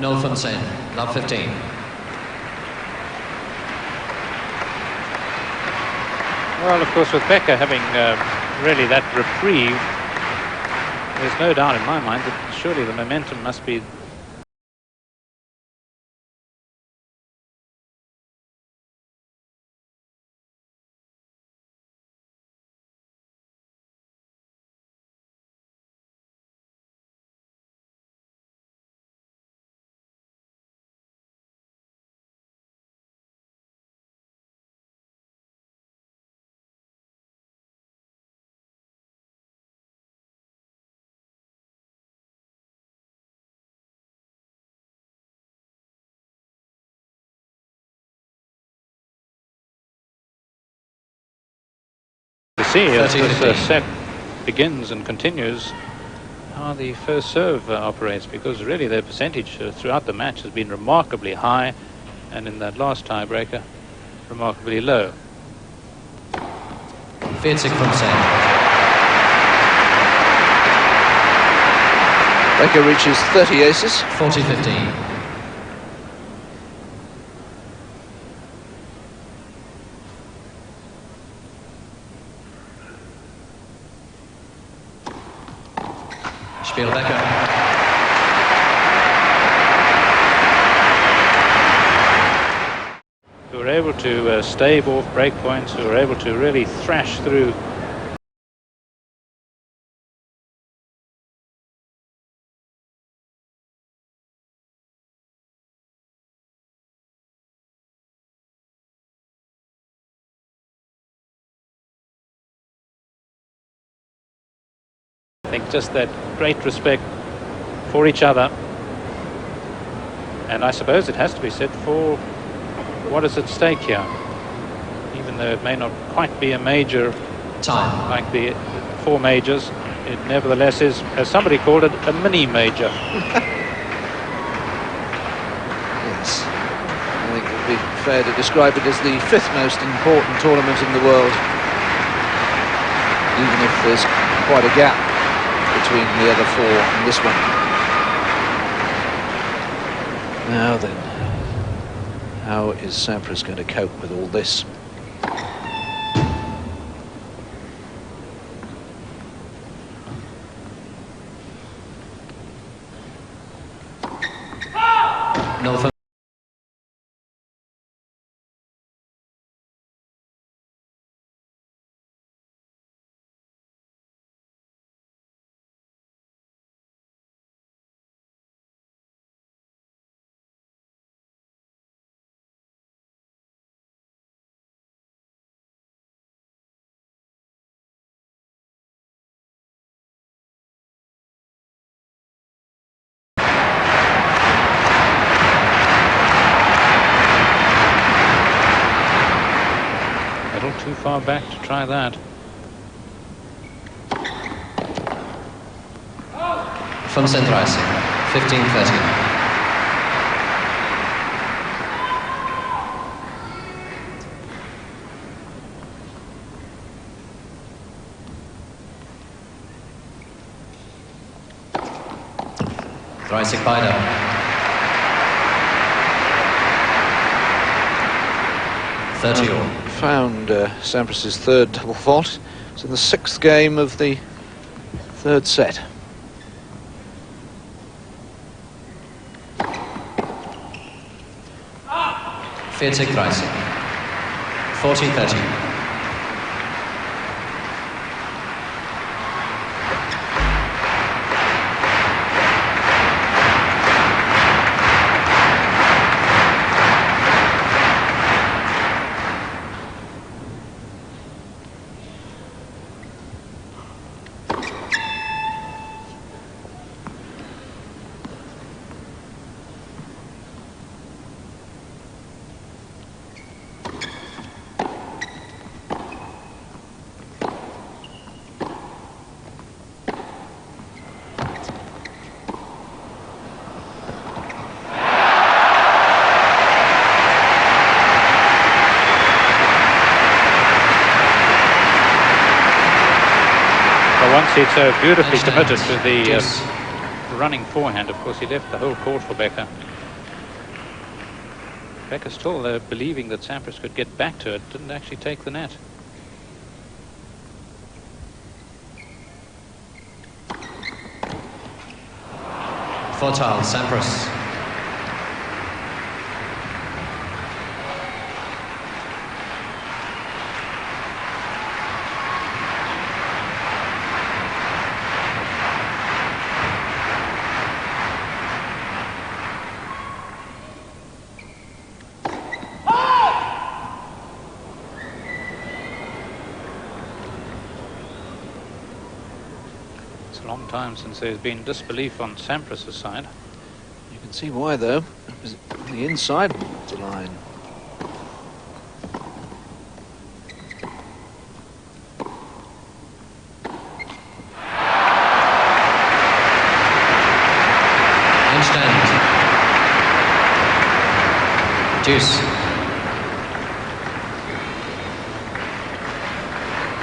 No Fontaine, love 15. Well, of course, with Becker having really that reprieve, there's no doubt in my mind that surely the momentum must be to see as this set begins and continues how the first serve operates, because really their percentage throughout the match has been remarkably high, and in that last tiebreaker remarkably low. 40 Fontaine. Becker reaches 30 aces. 40-15. Spiel Becker. Who were able to stave off breakpoints, who were able to really thrash through. I think just that great respect for each other And I suppose it has to be said for what is at stake here. Even though it may not quite be a major Time. like the 4 majors, it nevertheless is, as somebody called it, a mini major. Yes, I think it would be fair to describe it as the 5th most important tournament in the world, even if there's quite a gap between the other 4 and this one. Now then, how is Sampras going to cope with all this? No for A little too far back to try that. from 35. 15-30. Dreißig beide. Found Sampras' 3rd double fault. It's in the 6th game of the 3rd set. Vierzig 30. 40-30. Once he'd so beautifully committed to the running forehand, of course he left the whole court for Becker. Becker still believing that Sampras could get back to it, didn't actually take the net. Vorteil, Sampras. It's a long time since there's been disbelief on Sampras' side. You can see why, though. It was the inside of the line. Einstand. Deuce.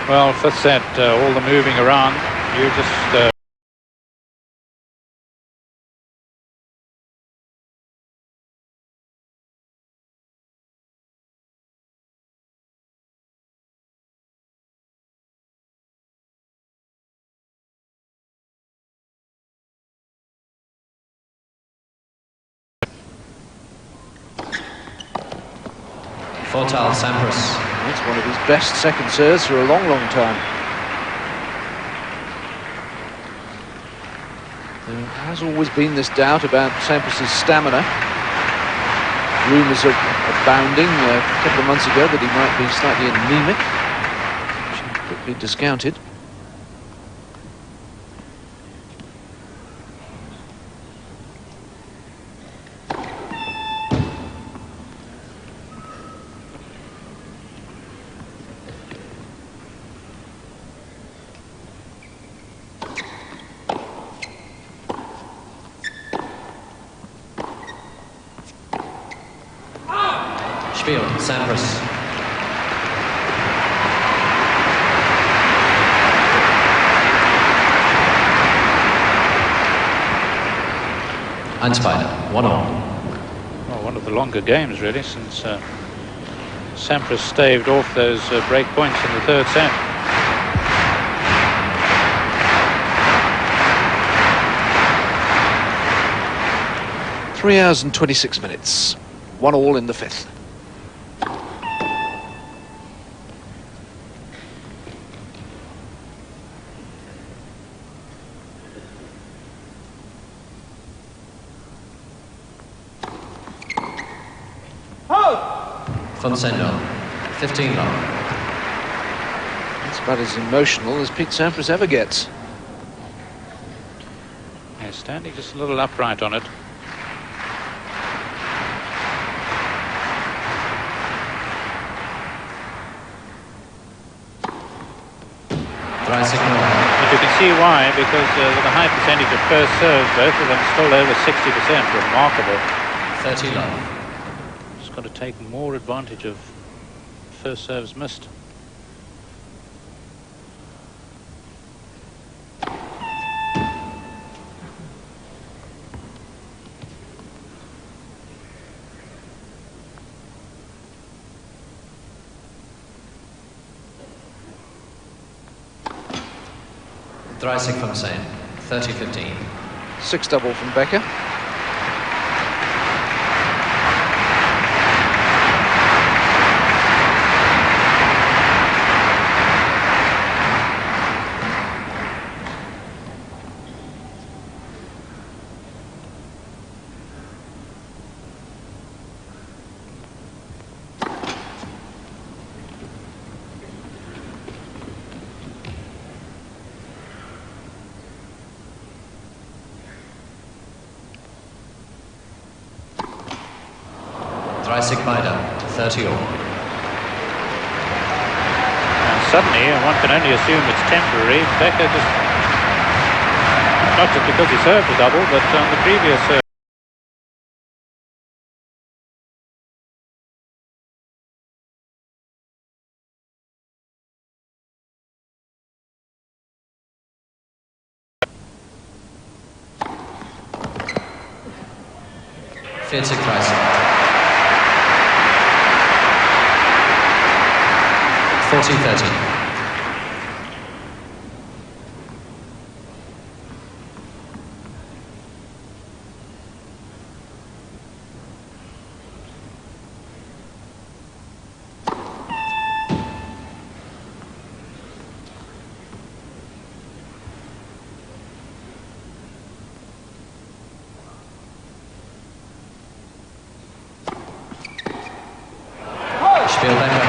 Well, 5th set, all the moving around, you just... Vorteil, Sampras. It's one of his best second serves for a long, long time. There has always been this doubt about Sampras' stamina. Rumours are abounding a couple of months ago that he might be slightly anemic, which he quickly discounted. Spiel, Sampras. Spider, 1-1. Well, one of the longer games, really, since Sampras staved off those break points in the third set. Three hours and 26 minutes. 1-1 in the fifth. Fonsendo, 15 love. That's about as emotional as Pete Sampras ever gets. Yeah, standing just a little upright on it. But you can see why, because with a high percentage of first serves, both of them still over 60%. Remarkable. 30 love. Got to take more advantage of first serves missed. Dreisig from Sane, 30-15. 6-double from Becker. Dreisig Beide, 30-all. And suddenly, one can only assume it's temporary. Becker just, not just because he served a double, but on the previous serve. Dreisig. 40-30. Spiel Becker.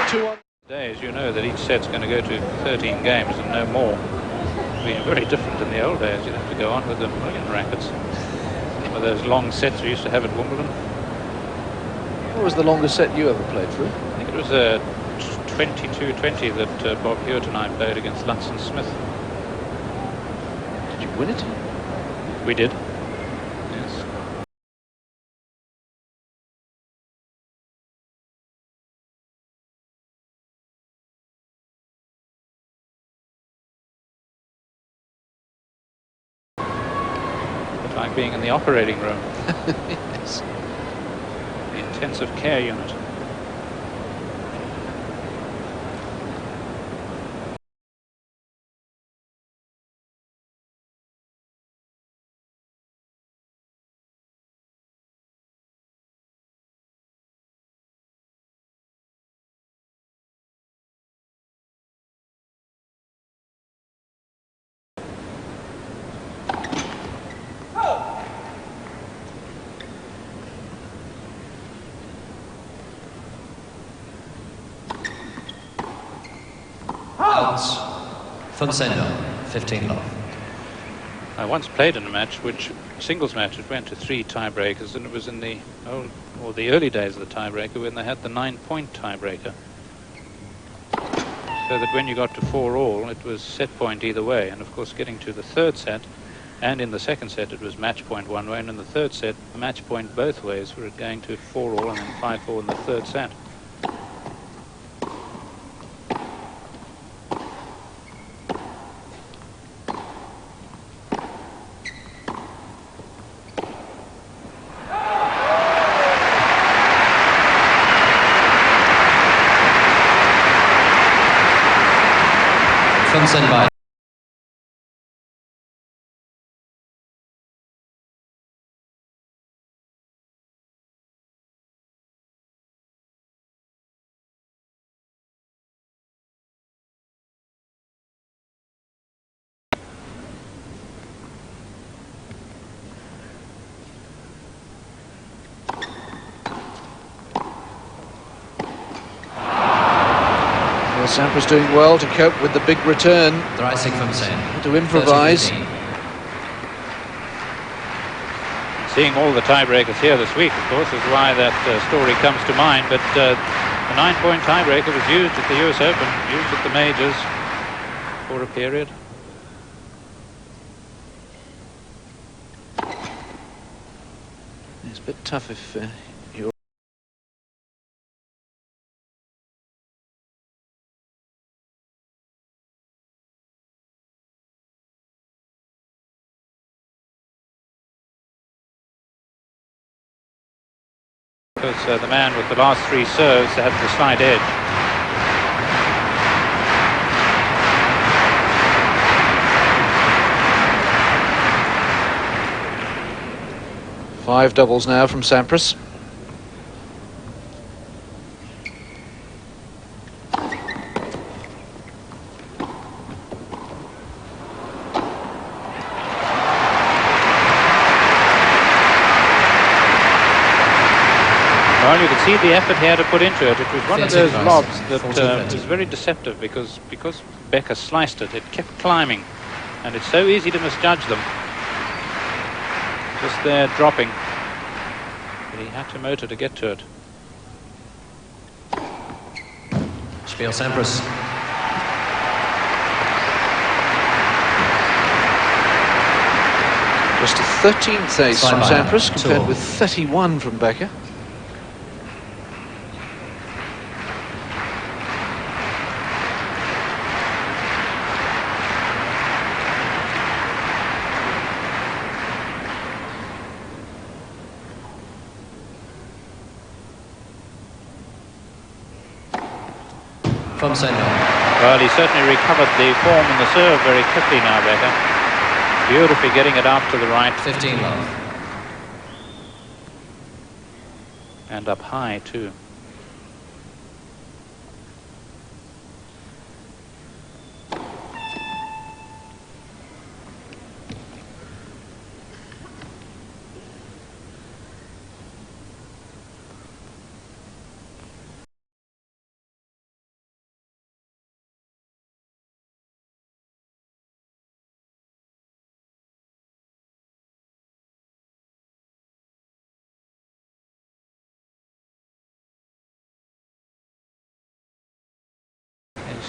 2-1. Days, you know that each set's going to go to 13 games and no more. It's been very different in the old days. You'd have to go on with the million rackets. With those long sets we used to have at Wimbledon. What was the longest set you ever played through? I think it was 22-20 that Bob Hewitt and I played against Lutz and Smith. Did you win it? We did. Yes. But like being in the operating room. Yes. The intensive care unit. Fonsendo, 15 love. I once played in a match, singles match, it went to 3 tiebreakers, and it was in the the early days of the tiebreaker when they had the 9-point tiebreaker. So that when you got to 4-all, it was set point either way. And of course, getting to the third set, And in the second set it was match point one way, and in the third set match point both ways, for it going to 4-all and then 5-4 in the third set. By Sampras doing well to cope with the big return, to improvise. Seeing all the tiebreakers here this week, of course, is why that story comes to mind. But the 9-point tiebreaker was used at the US Open, used at the majors for a period. It's a bit tough if you're... Because the man with the last 3 serves had the slight edge. Five doubles now from Sampras. Well, you could see the effort he had to put into it. It was one of those lobs that was very deceptive because Becker sliced it. It kept climbing, and it's so easy to misjudge them. Just there dropping. But he had to motor to get to it. Spiel Sampras. Just a 13th ace from Sampras compared with 31 from Becker. Well, he certainly recovered the form and the serve very quickly now, Becker. Beautifully getting it out to the right. 15 love. And up high, too.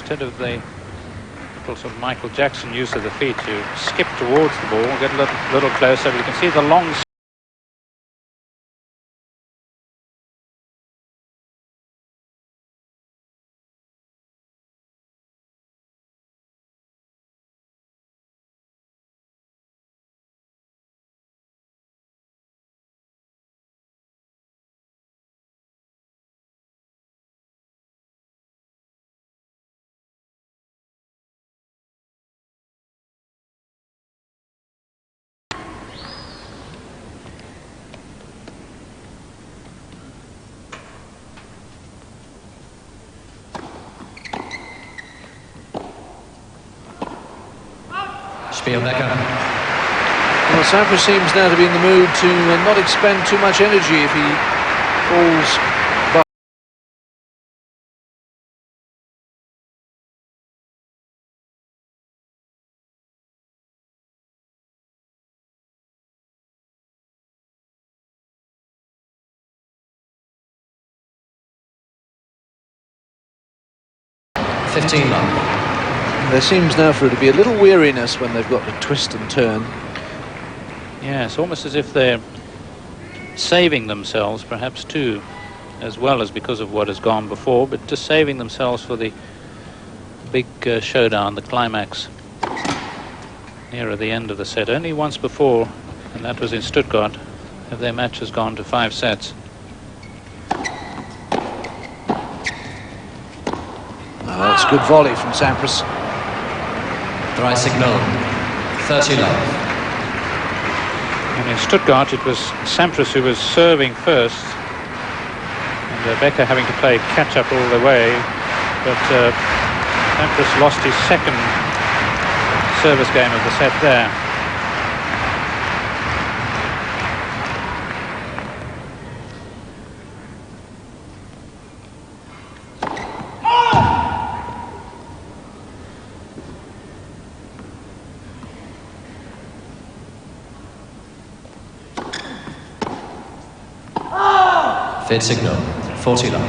Instead of the little sort of Michael Jackson use of the feet, you skip towards the ball, get a little closer. You can see the long... Becker. Well, Sampras seems now to be in the mood to not expend too much energy if he falls by. There seems now for it to be a little weariness when they've got to twist and turn. Yes, almost as if they're saving themselves, perhaps too, as well as because of what has gone before, but just saving themselves for the big showdown, the climax, nearer the end of the set. Only once before, and that was in Stuttgart, have their matches gone to 5 sets. Oh, that's good volley from Sampras. Dry signal. 30 love. And in Stuttgart, it was Sampras who was serving first, and Becker having to play catch-up all the way, but Sampras lost his second service game of the set there. Fade signal. 40 love.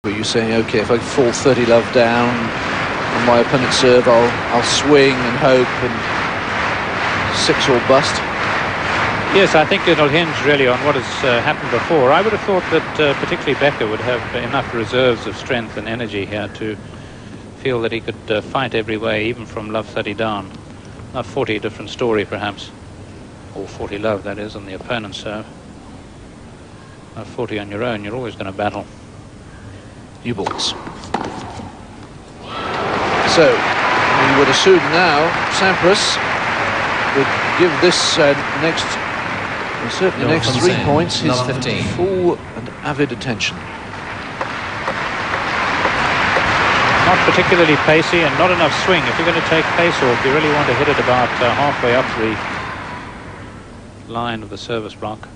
Were you saying, okay, if I fall 30 love down on my opponent's serve, I'll swing and hope and 6 or bust? Yes, I think it'll hinge really on what has happened before. I would have thought that particularly Becker would have enough reserves of strength and energy here to feel that he could fight every way, even from love 30 down. Love 40, a different story perhaps. Or 40 love, that is, on the opponent's serve. Love 40 on your own, you're always going to battle. New balls. So, we would assume now Sampras would give this certainly next 3 points his full and avid attention. Not particularly pacey and not enough swing. If you're going to take pace off, you really want to hit it about halfway up the line of the service block.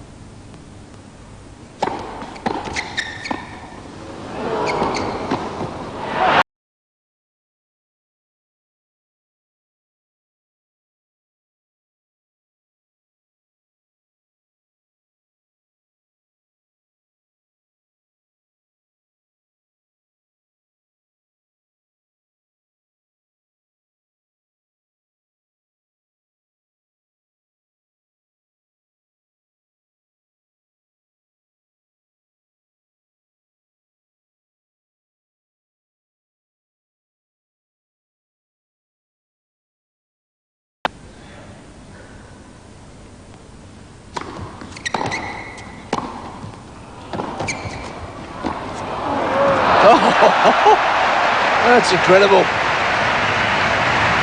That's incredible.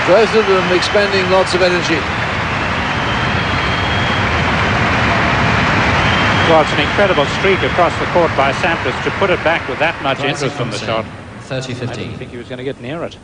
Both of them expending lots of energy. Well, it's an incredible streak across the court by Sampras to put it back with that much interest from the shot. 30-15. I didn't think he was going to get near it.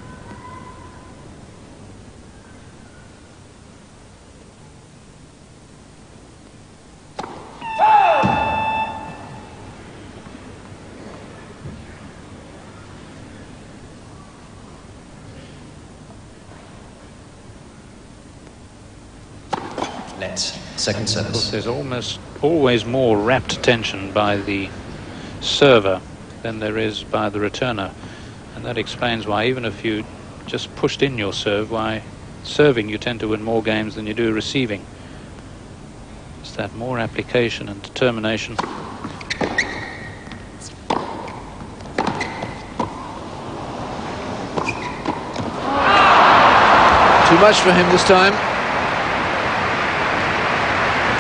Second service. There's almost always more rapt attention by the server than there is by the returner, and that explains why, even if you just pushed in your serve, why serving you tend to win more games than you do receiving. It's that more application and determination. Too much for him this time.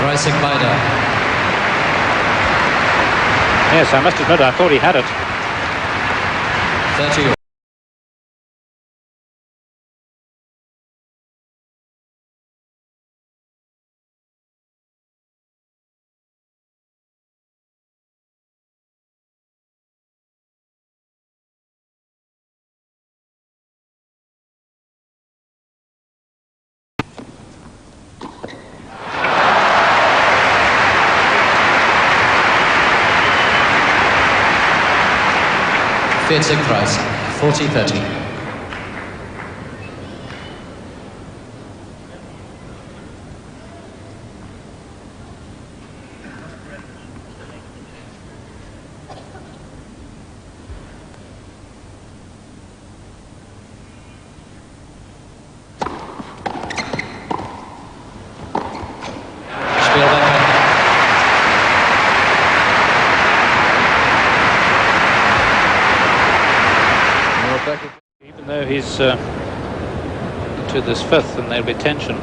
Rising Bider. Yes, I must admit, I thought he had it. 30. 40 price, 40-30. Even though he's into this fifth, and there'll be tension.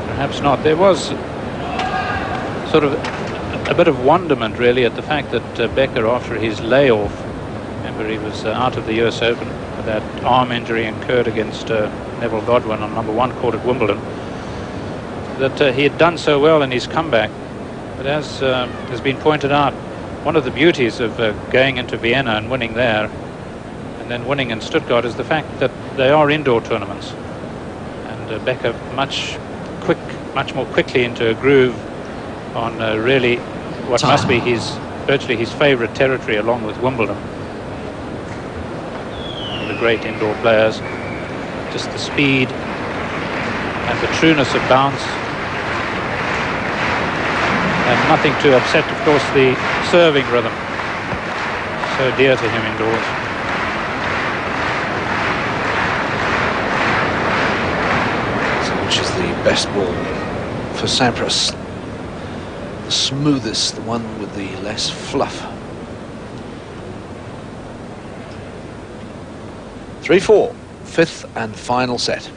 Perhaps not. There was sort of a bit of wonderment really at the fact that Becker, after his layoff, remember he was out of the US Open with that arm injury incurred against Neville Godwin on #1 court at Wimbledon, that he had done so well in his comeback. But as has been pointed out, one of the beauties of going into Vienna and winning there and then winning in Stuttgart is the fact that they are indoor tournaments, and Becker much more quickly into a groove on really what must be virtually his favourite territory, along with Wimbledon. One of the great indoor players. Just the speed and the trueness of bounce, and nothing to upset, of course, the serving rhythm, so dear to him indoors. So which is the best ball for Sampras? The smoothest, the one with the less fluff. 3-4, fifth and final set.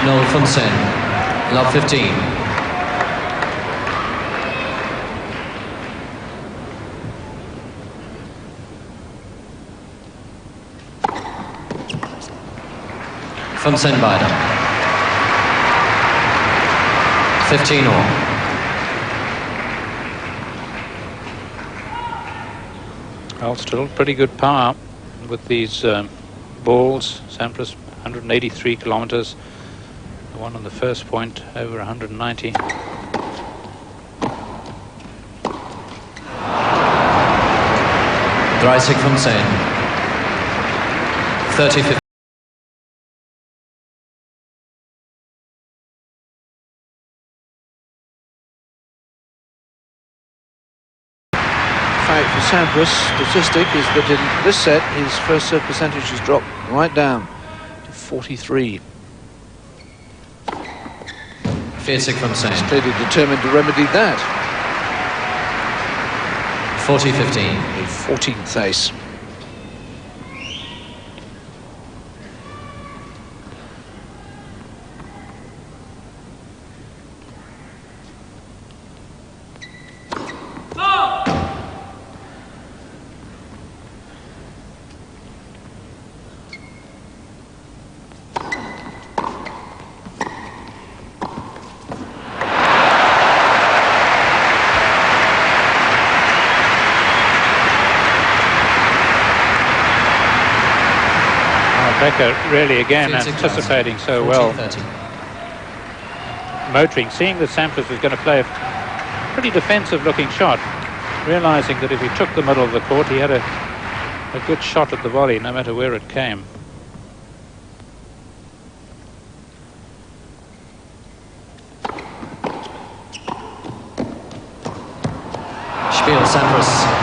Noel Fonsen, love 15. Fonsen Beide. 15 all. Well, still pretty good power with these balls. Sampras 183 kilometers. The one on the first point over 190. Dreisig Fonsen. 30-50. For Sampras, statistic is that in this set his first serve percentage has dropped right down to 43. 40 Fonsen. He's clearly determined to remedy that. 40-15. A 14th ace. Becker really again anticipating so well, motoring, seeing that Sampras was going to play a pretty defensive looking shot, realizing that if he took the middle of the court he had a good shot at the volley no matter where it came. Spiel Sampras.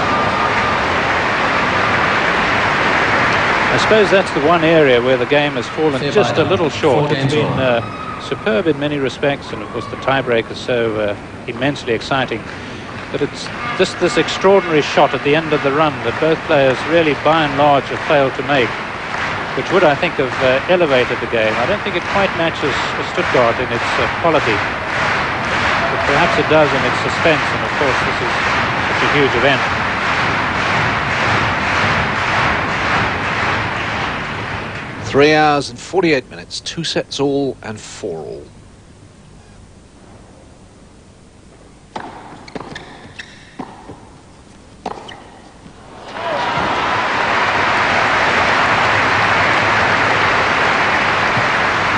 I suppose that's the one area where the game has fallen just a little short. It's been superb in many respects, and of course the tiebreak is so immensely exciting. But it's just this extraordinary shot at the end of the run that both players really, by and large, have failed to make, which would, I think, have elevated the game. I don't think it quite matches Stuttgart in its quality, but perhaps it does in its suspense, and of course this is such a huge event. 3 hours and 48 minutes, 2 sets all and 4 all.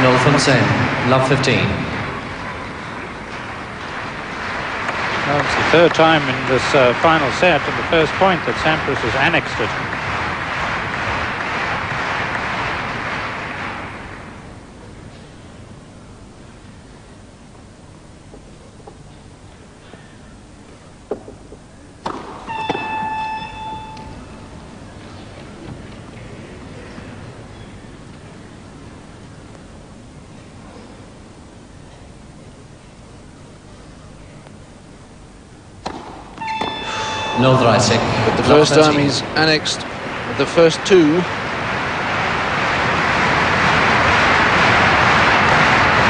Noel Fontaine, love 15. Well, it's the third time in this final set and the first point that Sampras has annexed it. Noel Dreisig, But the first time he's annexed the first two.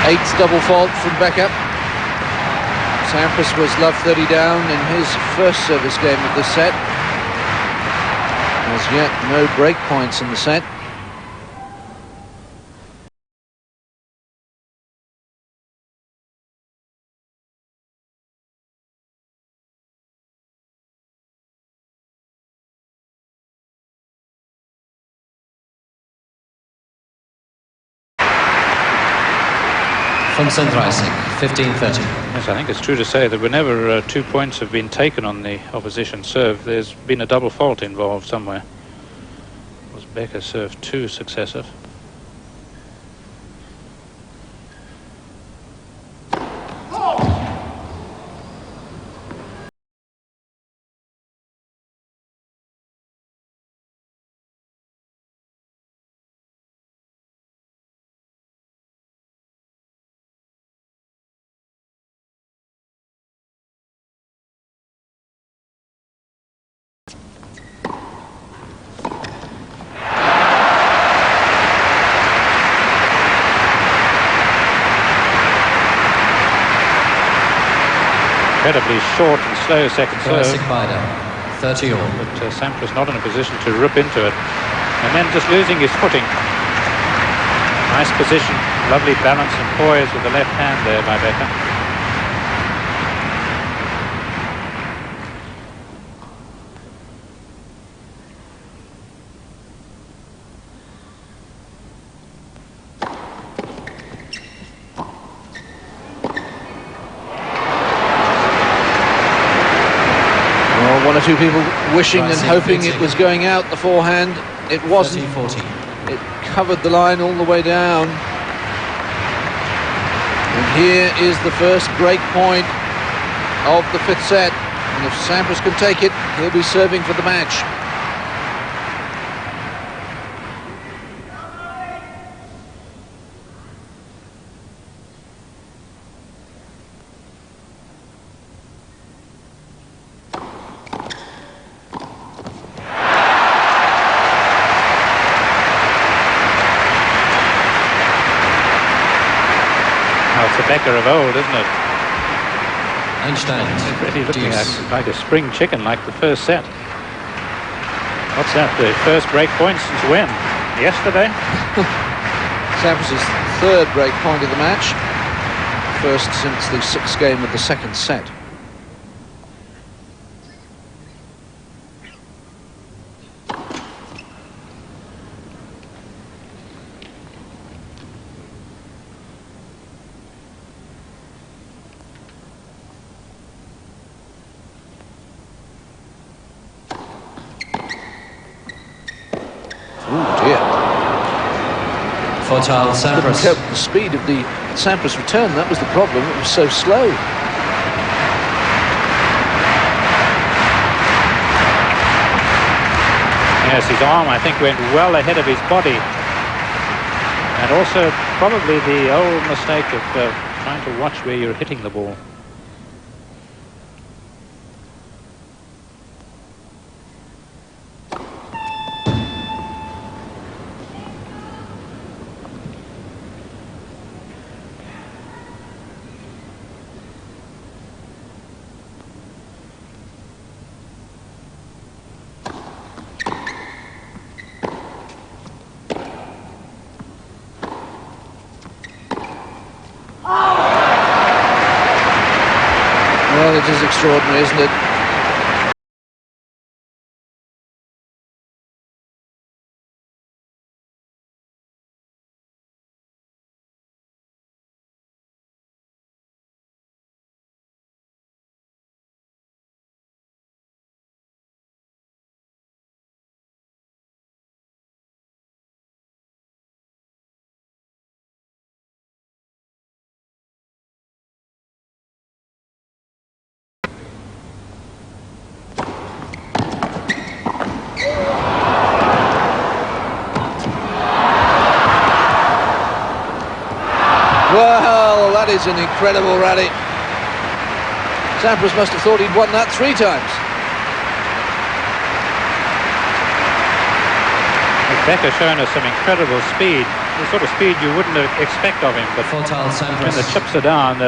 Eighth double fault from Becker. Sampras was love 30 down in his first service game of the set. As yet, no break points in the set. Fontaine Dreisig, 15-30. Yes, I think it's true to say that whenever 2 points have been taken on the opposition serve, there's been a double fault involved somewhere. Was Becker served 2 successive? Incredibly short and slow second serve. Dreisig Bider, 30 all. But Sampras not in a position to rip into it. And then just losing his footing. Nice position, lovely balance and poise with the left hand there by Becker. One or two people wishing and hoping it was going out, the forehand. It wasn't. 30-40. It covered the line all the way down. And here is the first break point of the fifth set. And if Sampras can take it, he'll be serving for the match. It's the Becker of old, isn't it? Einstein, Really looking deuce. like a spring chicken, like the first set. What's that? The first break point since when? Yesterday? Sampras' third break point of the match. First since the sixth game of the second set. Fortal Couldn't Sampras. cope with the speed of the Sampras return. That was the problem. It was so slow. Yes, his arm, I think, went well ahead of his body. And also probably the old mistake of trying to watch where you're hitting the ball. Well, it is extraordinary, isn't it? Well, that is an incredible rally. Sampras must have thought he'd won that 3 times. Becker showing us some incredible speed, the sort of speed you wouldn't expect of him, but Fatal when Sampras. the chips are down,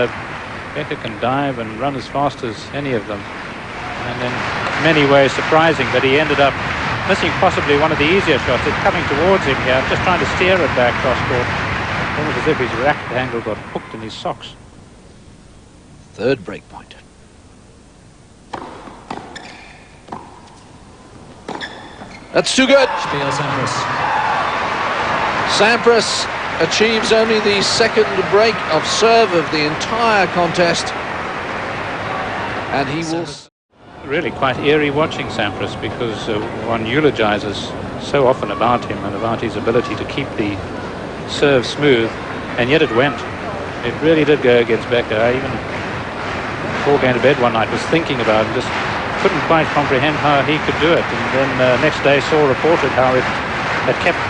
Becker can dive and run as fast as any of them. And in many ways surprising that he ended up missing possibly one of the easier shots. It's coming towards him here, just trying to steer it back cross court. Almost as if his racket handle got hooked in his socks. 3rd break point. That's too good. Spiel Sampras. Sampras achieves only the 2nd break of serve of the entire contest. And he will... Really quite eerie watching Sampras, because one eulogizes so often about him and about his ability to keep the serve smooth, and yet it went. It really did go against Becker. I even, before going to bed one night, was thinking about it, just couldn't quite comprehend how he could do it. And then next day saw reported how it had kept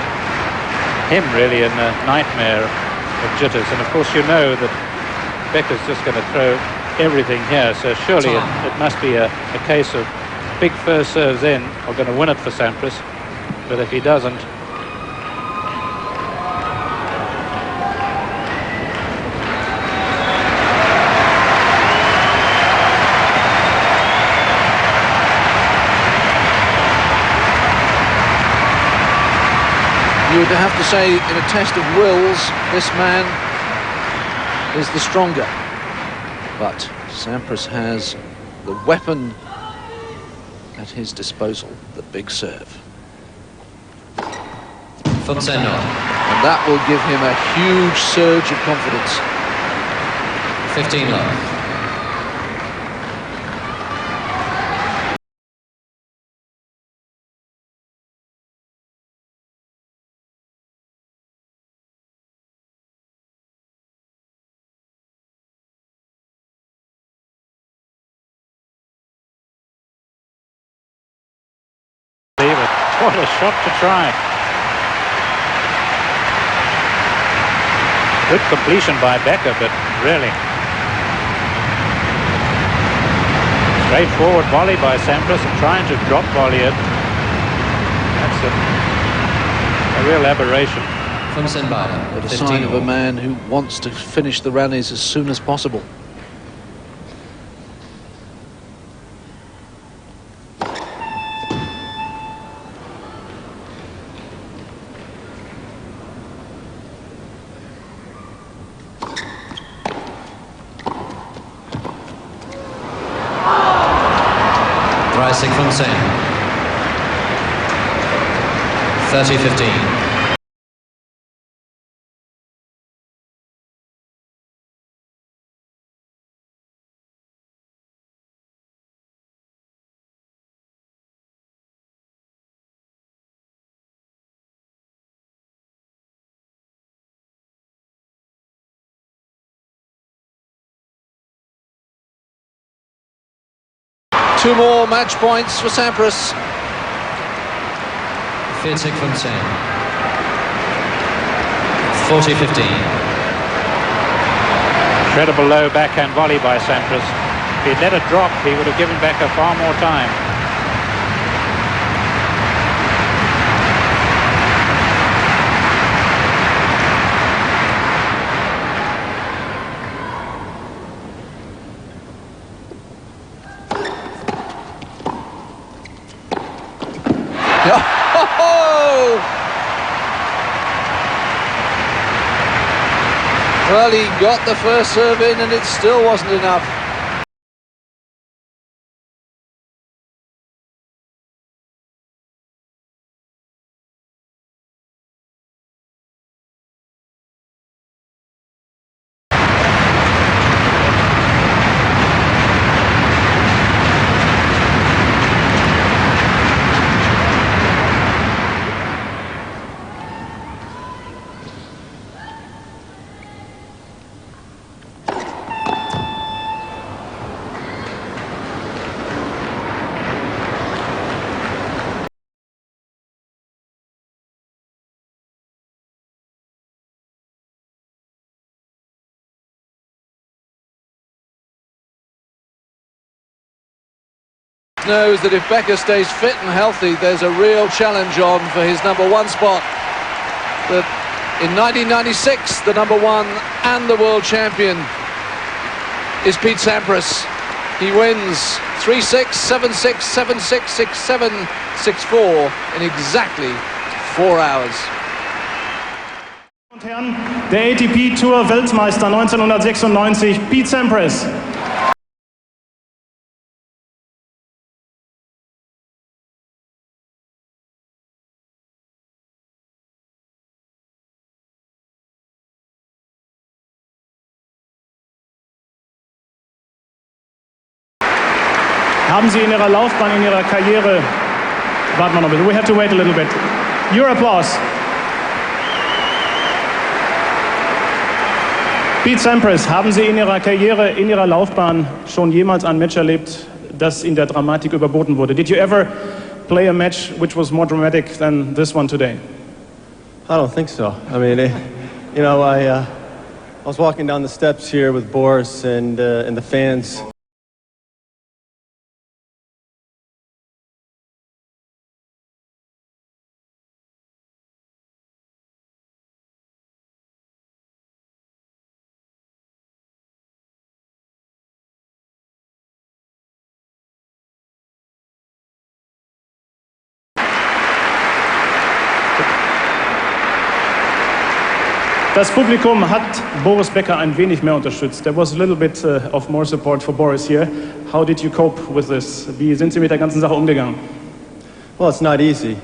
him really in a nightmare of jitters. And of course you know that Becker's just going to throw everything here, so surely it must be a case of big first serves in are going to win it for Sampras. But if he doesn't, you would have to say, in a test of wills, this man is the stronger. But Sampras has the weapon at his disposal, the big serve. Fonseca. And that will give him a huge surge of confidence. 15 love. what a shot to try. Good completion by Becker, but really straightforward volley by Sampras, and trying to drop volley it. That's a real aberration. But a sign of a man who wants to finish the rallies as soon as possible. Fonseca. 30-15. Two more match points for Sampras. 40 Fonseca. 40-15. Incredible low backhand volley by Sampras. If he'd let it drop, he would have given Becker far more time. Well, he got the first serve in and it still wasn't enough. knows that if Becker stays fit and healthy, there's a real challenge on for his #1 spot. That in 1996, the #1 and the world champion is Pete Sampras. He wins 3-6, 7-6, 7-6, 6-7, 6-4 in exactly 4 hours. Und Herren, der ATP Tour Weltmeister 1996, Pete Sampras. Haben Sie in Ihrer Laufbahn, in Ihrer Karriere, warten wir noch ein bisschen, we have to wait a little bit. Your applause. Pete Sampras, haben Sie in Ihrer Karriere, in Ihrer Laufbahn schon jemals ein Match erlebt, das in der Dramatik überboten wurde? Did you ever play a match which was more dramatic than this one today? I don't think so. I mean, you know, I was walking down the steps here with Boris and the fans. Das Publikum hat Boris Becker ein wenig mehr unterstützt. There was a little bit of more support for Boris here. How did you cope with this? Wie sind Sie mit der ganzen Sache umgegangen? Well, it's not easy.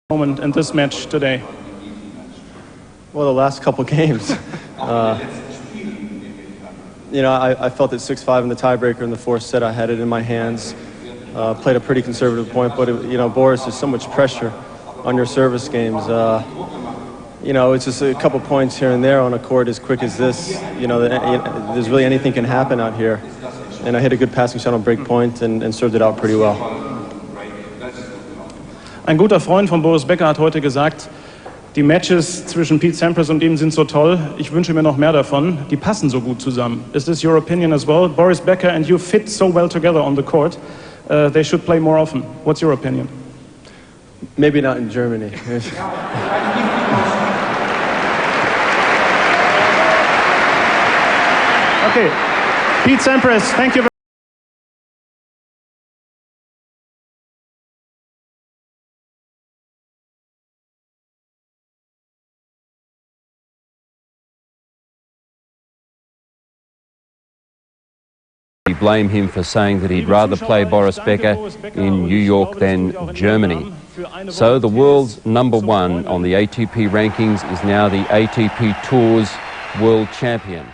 Moment in this match today? Well, the last couple games. You know, I felt at 6-5 in the tiebreaker in the fourth set. I had it in my hands. Played a pretty conservative point, but you know, Boris, there's so much pressure on your service games. You know, it's just a couple points here and there on a court as quick as this. You know, there's really anything can happen out here. And I hit a good passing shot on break point and served it out pretty well. Ein guter Freund von Boris Becker hat heute gesagt, die Matches zwischen Pete Sampras und ihm sind so toll, ich wünsche mir noch mehr davon, die passen so gut zusammen. Is this your opinion as well? Boris Becker and you fit so well together on the court, they should play more often. What's your opinion? Maybe not in Germany. Okay, Pete Sampras, thank you very much. We blame him for saying that he'd rather play Boris Becker in New York than Germany. So the world's #1 on the ATP rankings is now the ATP Tour's world champion.